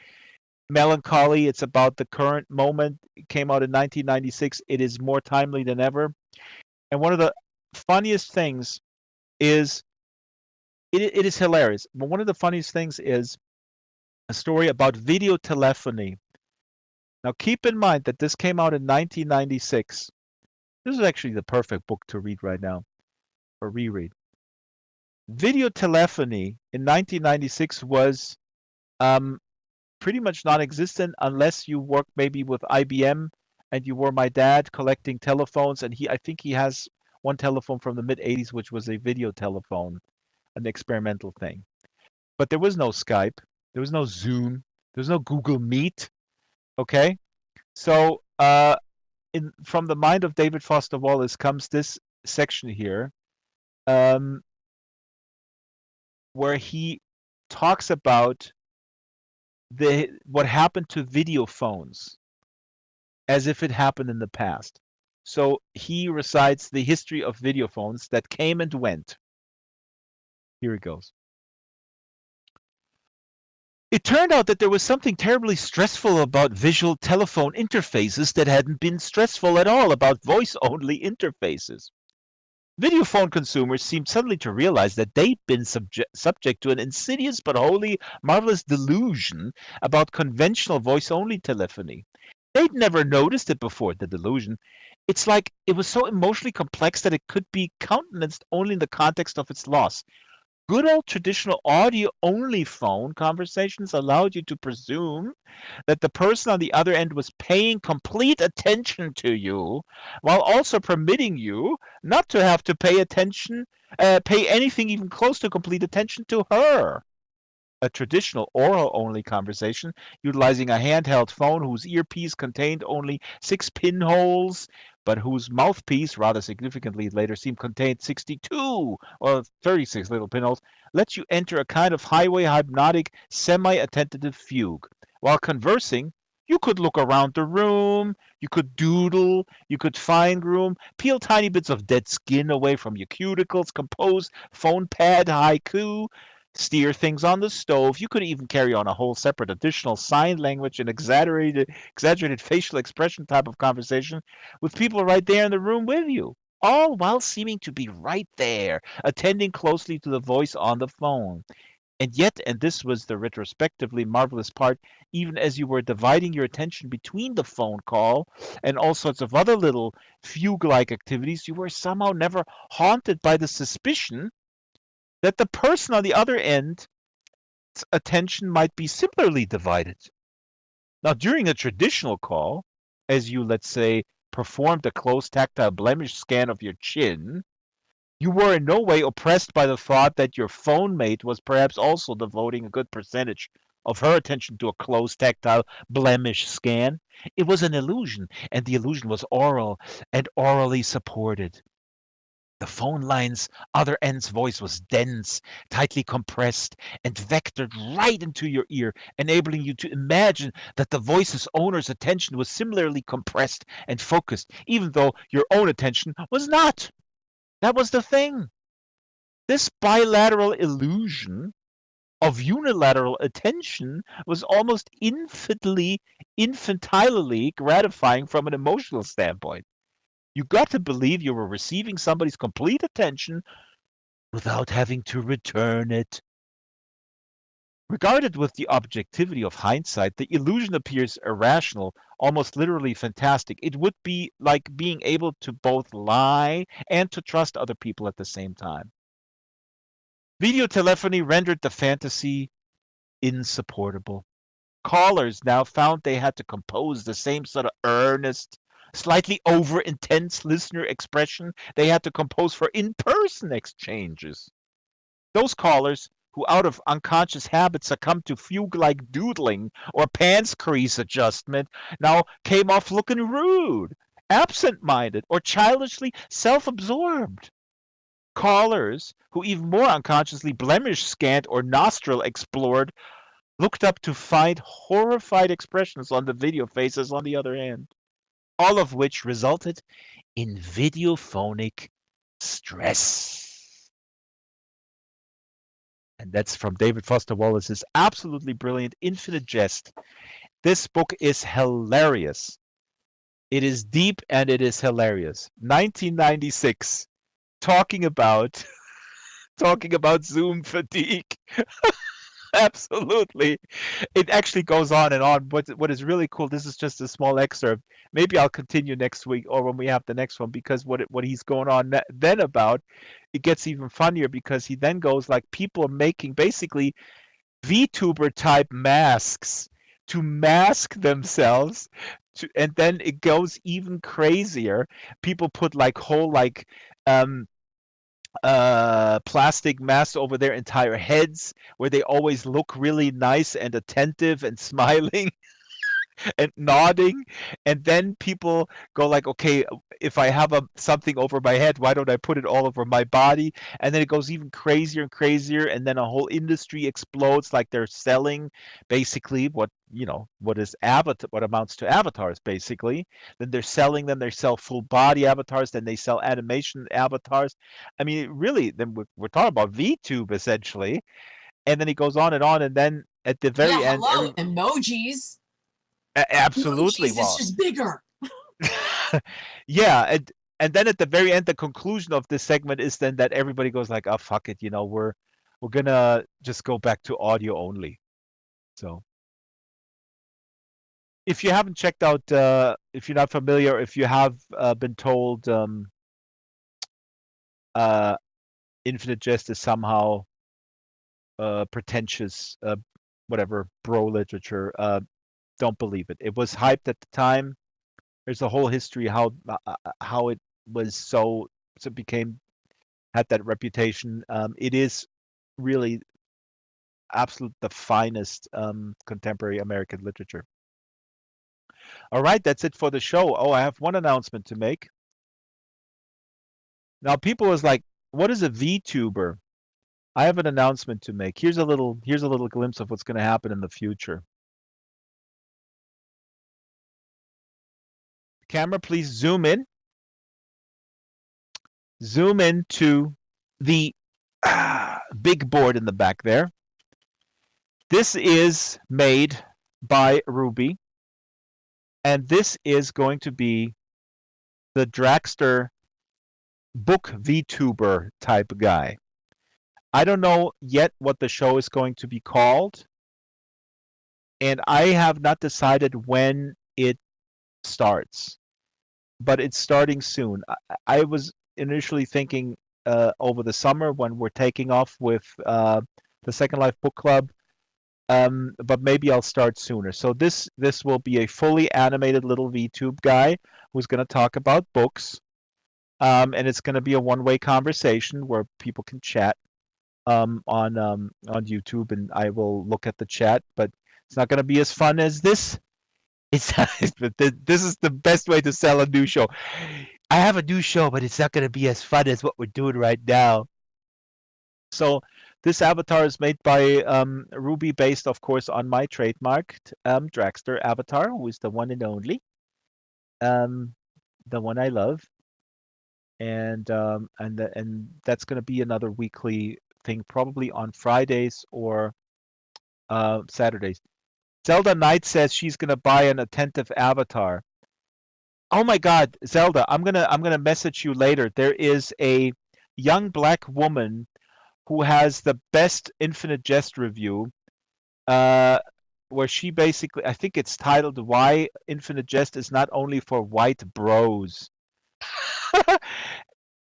melancholy. It's about the current moment. It came out in 1996. It is more timely than ever. And one of the funniest things is, it is hilarious. But one of the funniest things is a story about video telephony. Now, keep in mind that this came out in 1996. This is actually the perfect book to read right now, or reread. Video telephony in 1996 was pretty much non-existent, unless you worked maybe with IBM and you were my dad collecting telephones. And I think he has one telephone from the mid-'80s, which was a video telephone, an experimental thing. But there was no Skype. There was no Zoom. There was no Google Meet. Okay? So from the mind of David Foster Wallace comes this section here, where he talks about what happened to video phones as if it happened in the past. So he recites the history of video phones that came and went. Here it goes. It turned out that there was something terribly stressful about visual telephone interfaces that hadn't been stressful at all about voice-only interfaces. Video phone consumers seemed suddenly to realize that they'd been subject to an insidious but wholly marvelous delusion about conventional voice-only telephony. They'd never noticed it before, the delusion. It's like it was so emotionally complex that it could be countenanced only in the context of its loss. Good old traditional audio-only phone conversations allowed you to presume that the person on the other end was paying complete attention to you, while also permitting you not to have to pay anything even close to complete attention to her. a traditional oral-only conversation utilizing a handheld phone whose earpiece contained only 6 pinholes, but whose mouthpiece, rather significantly later seen, contained 62 or 36 little pinholes, lets you enter a kind of highway hypnotic semi-attentive fugue. While conversing, you could look around the room, you could doodle, you could find room, peel tiny bits of dead skin away from your cuticles, compose phone pad haiku, steer things on the stove. You could even carry on a whole separate additional sign language and exaggerated facial expression type of conversation with people right there in the room with you, all while seeming to be right there, attending closely to the voice on the phone. And yet, and this was the retrospectively marvelous part, even as you were dividing your attention between the phone call and all sorts of other little fugue-like activities, you were somehow never haunted by the suspicion that the person on the other end's attention might be similarly divided. Now, during a traditional call, as you, let's say, performed a close tactile blemish scan of your chin, you were in no way oppressed by the thought that your phone mate was perhaps also devoting a good percentage of her attention to a close tactile blemish scan. It was an illusion, and the illusion was oral and orally supported. The phone line's other end's voice was dense, tightly compressed, and vectored right into your ear, enabling you to imagine that the voice's owner's attention was similarly compressed and focused, even though your own attention was not. That was the thing. This bilateral illusion of unilateral attention was almost infinitely gratifying from an emotional standpoint. You got to believe you were receiving somebody's complete attention without having to return it. Regarded with the objectivity of hindsight, the illusion appears irrational, almost literally fantastic. It would be like being able to both lie and to trust other people at the same time. Video telephony rendered the fantasy insupportable. Callers now found they had to compose the same sort of earnest, slightly over-intense listener expression they had to compose for in-person exchanges. Those callers who out of unconscious habit succumbed to fugue-like doodling or pants crease adjustment now came off looking rude, absent-minded, or childishly self-absorbed. Callers who even more unconsciously blemish-scanned or nostril-explored looked up to find horrified expressions on the video faces on the other end, all of which resulted in videophonic stress. And that's from David Foster Wallace's absolutely brilliant Infinite Jest. This book is hilarious. It is deep and it is hilarious. 1996, talking about Zoom fatigue. Absolutely. It actually goes on and on. What is really cool, this is just a small excerpt. Maybe I'll continue next week or when we have the next one, because what he's going on then about, it gets even funnier, because he then goes like, people are making basically VTuber type masks to mask themselves and then it goes even crazier. People put like whole like plastic masks over their entire heads where they always look really nice and attentive and smiling and nodding, and then people go like, okay, if I have something over my head, why don't I put it all over my body? And then it goes even crazier and crazier, and then a whole industry explodes, like they're selling basically what amounts to avatars basically. Then they're selling them, they sell full body avatars, then they sell animation avatars. I mean, really, then we're talking about VTube essentially. And then he goes on, and then at the very end, hello, emojis. Absolutely. Emojis, it's just bigger. Yeah, and then at the very end, the conclusion of this segment is then that everybody goes like, "Oh fuck it, we're gonna just go back to audio only." So, if you haven't checked out, if you're not familiar, if you have been told Infinite Jest is somehow pretentious, whatever bro literature, don't believe it. It was hyped at the time. There's a whole history how it was so had that reputation. It is really the finest contemporary American literature. All right, that's it for the show. Oh, I have one announcement to make. Now, people was like, "What is a VTuber?" I have an announcement to make. Here's a little glimpse of what's going to happen in the future. Camera, please zoom in. Zoom into the big board in the back there. This is made by Ruby, and this is going to be the Draxtor book VTuber type guy. I don't know yet what the show is going to be called, and I have not decided when it starts, but it's starting soon. I was initially thinking over the summer when we're taking off with the Second Life Book Club, but maybe I'll start sooner. So this will be a fully animated little VTube guy who's going to talk about books, and it's going to be a one-way conversation where people can chat on YouTube, and I will look at the chat, but it's not going to be as fun as this. It's this is the best way to sell a new show. I have a new show, but it's not going to be as fun as what we're doing right now. So this avatar is made by Ruby, based, of course, on my trademarked Draxtor avatar, who is the one and only, the one I love, and that's going to be another weekly thing, probably on Fridays or Saturdays. Zelda Knight says she's gonna buy an attentive avatar. Oh my God, Zelda! I'm gonna message you later. There is a young black woman who has the best Infinite Jest review, where she basically, I think it's titled "Why Infinite Jest is Not Only for White Bros."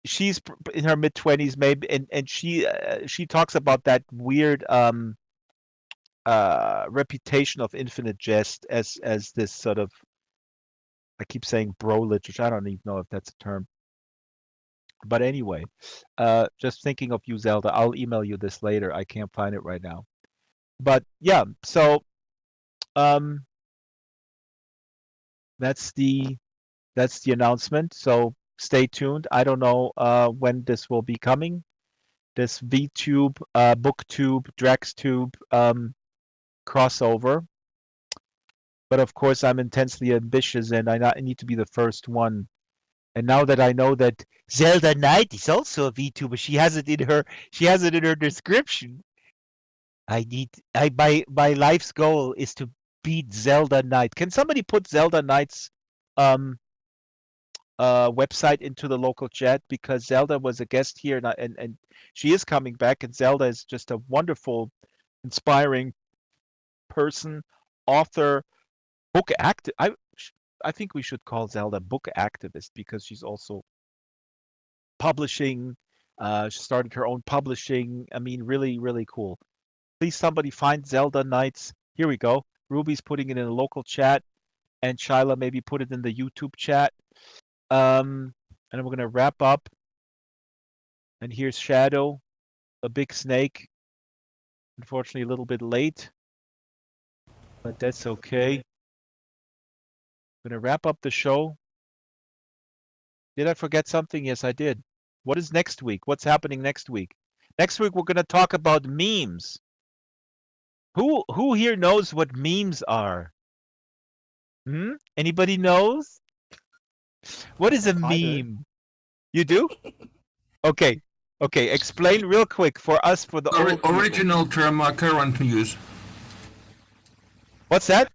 She's in her mid-20s, maybe, and she talks about that weird reputation of Infinite Jest as this sort of, I keep saying bro literature. I don't even know if that's a term. But anyway, just thinking of you, Zelda. I'll email you this later. I can't find it right now. But yeah, so that's the announcement. So stay tuned. I don't know when this will be coming. This VTube, BookTube, DraxTube crossover. But of course, I'm intensely ambitious, and I need to be the first one. And now that I know that Zelda Knight is also a VTuber, she has it in her description. My life's goal is to beat Zelda Knight. Can somebody put Zelda Knight's website into the local chat, because Zelda was a guest here, and she is coming back, and Zelda is just a wonderful, inspiring person, author, book active. I think we should call Zelda book activist, because she's also publishing. She started her own publishing. I mean, really, really cool. Please, somebody find Zelda Knights. Here we go. Ruby's putting it in a local chat, and Shyla maybe put it in the YouTube chat. And we're gonna wrap up. And here's Shadow, a big snake. Unfortunately, a little bit late, but that's okay. I'm gonna wrap up the show. Did I forget something? Yes, I did. What is next week? What's happening next week? Next week we're gonna talk about memes. Who here knows what memes are? Anybody knows? What is a meme? You do? Okay. Okay, explain real quick for us, for the original term, current use. What's that?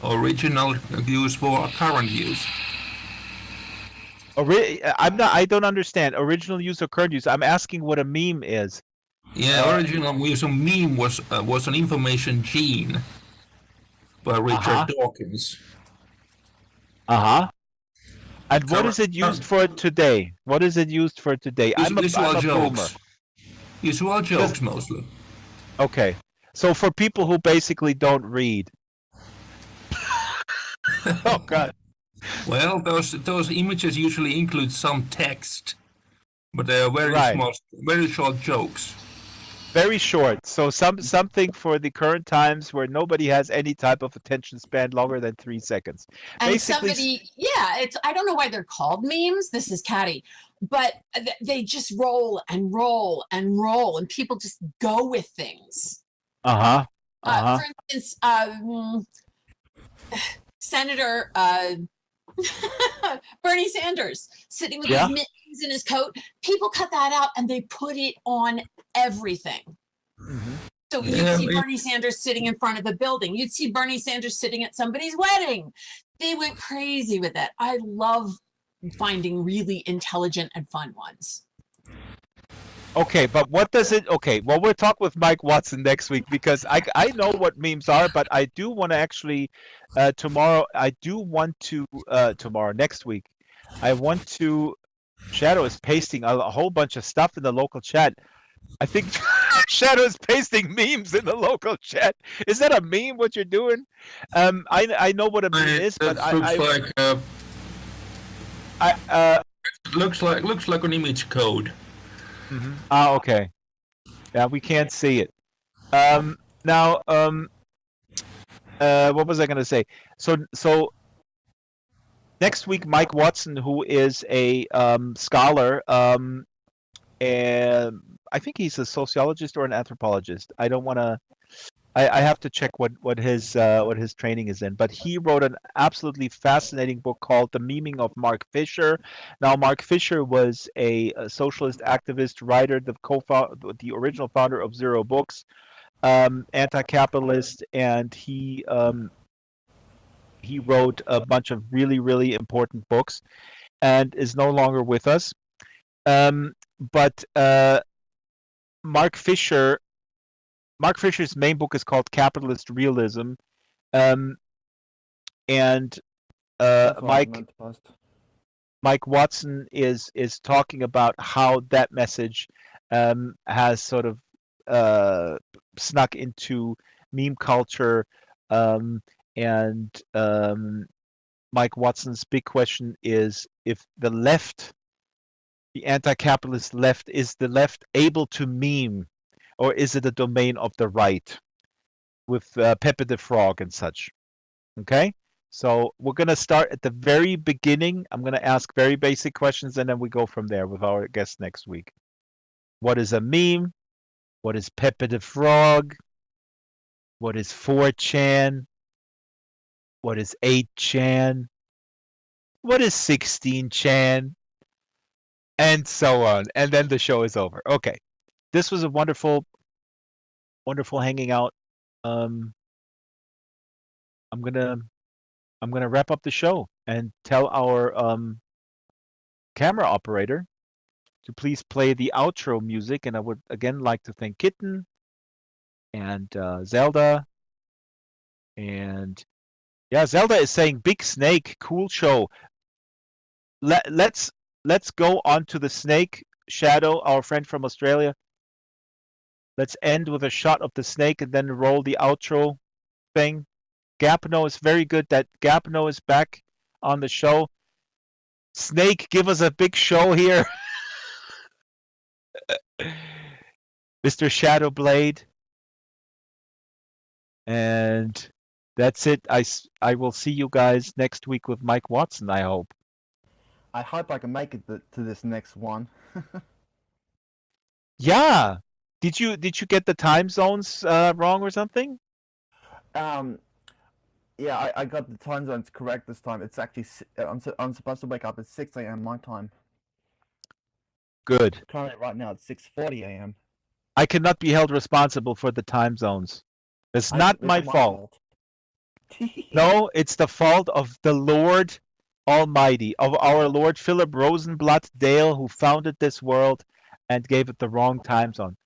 Original use for current use. I don't understand. Original use or current use. I'm asking what a meme is. Yeah, original use of meme was an information gene by Richard Dawkins. And what is it used for today? What is it used for today? I'm a boomer. Visual jokes mostly. Okay, so for people who basically don't read. Oh God. Well, those images usually include some text, but they are very small, very short jokes. Very short. So something for the current times where nobody has any type of attention span longer than 3 seconds. And Basically, somebody, yeah, it's, I don't know why they're called memes. This is catty, but they just roll and roll and roll, and people just go with things. For instance, Senator Bernie Sanders sitting with his mittens in his coat. People cut that out and they put it on everything. So you'd see Bernie Sanders sitting in front of a building. You'd see Bernie Sanders sitting at somebody's wedding. They went crazy with it. I love finding really intelligent and fun ones. Okay, but what does it? Okay, well, we'll talk with Mike Watson next week because I know what memes are, but I do want to actually tomorrow. I do want to next week. I want to. Shadow is pasting a whole bunch of stuff in the local chat. I think Shadow is pasting memes in the local chat. Is that a meme? What you're doing? I know what a meme is, but looks like an image code. Okay. Yeah, we can't see it. Now, what was I going to say? So next week, Mike Watson, who is a scholar, and I think he's a sociologist or an anthropologist. I don't want to. I have to check what his training is in. But he wrote an absolutely fascinating book called The Memeing of Mark Fisher. Now, Mark Fisher was a socialist activist, writer, the original founder of Zero Books, anti-capitalist, and he wrote a bunch of really, really important books, and is no longer with us. But Mark Fisher's main book is called Capitalist Realism, and Mike Watson is talking about how that message has sort of snuck into meme culture, and Mike Watson's big question is if the left, the anti-capitalist left, is the left able to meme, or is it a domain of the right with Pepe the Frog and such? Okay, so we're going to start at the very beginning. I'm going to ask very basic questions, and then we go from there with our guest next week. What is a meme? What is Pepe the Frog? What is 4chan? What is 8chan? What is 16chan? And so on. And then the show is over. Okay. This was a wonderful, wonderful hanging out. I'm gonna wrap up the show and tell our camera operator to please play the outro music. And I would again like to thank Kitten and Zelda. And yeah, Zelda is saying Big Snake, cool show. Let's go on to the snake. Shadow, our friend from Australia. Let's end with a shot of the snake and then roll the outro thing. Gapno is very good that Gapno is back on the show. Snake, give us a big show here. Mr. Shadowblade. And that's it. I will see you guys next week with Mike Watson, I hope. I hope I can make it to this next one. Yeah. Did you get the time zones wrong or something? Yeah, I got the time zones correct this time. It's actually I'm supposed to wake up at 6 a.m. my time. Good. Currently, right now it's 6:40 a.m. I cannot be held responsible for the time zones. It's not my fault. No, it's the fault of the Lord Almighty, of our Lord Philip Rosenblatt Dale, who founded this world and gave it the wrong time zone.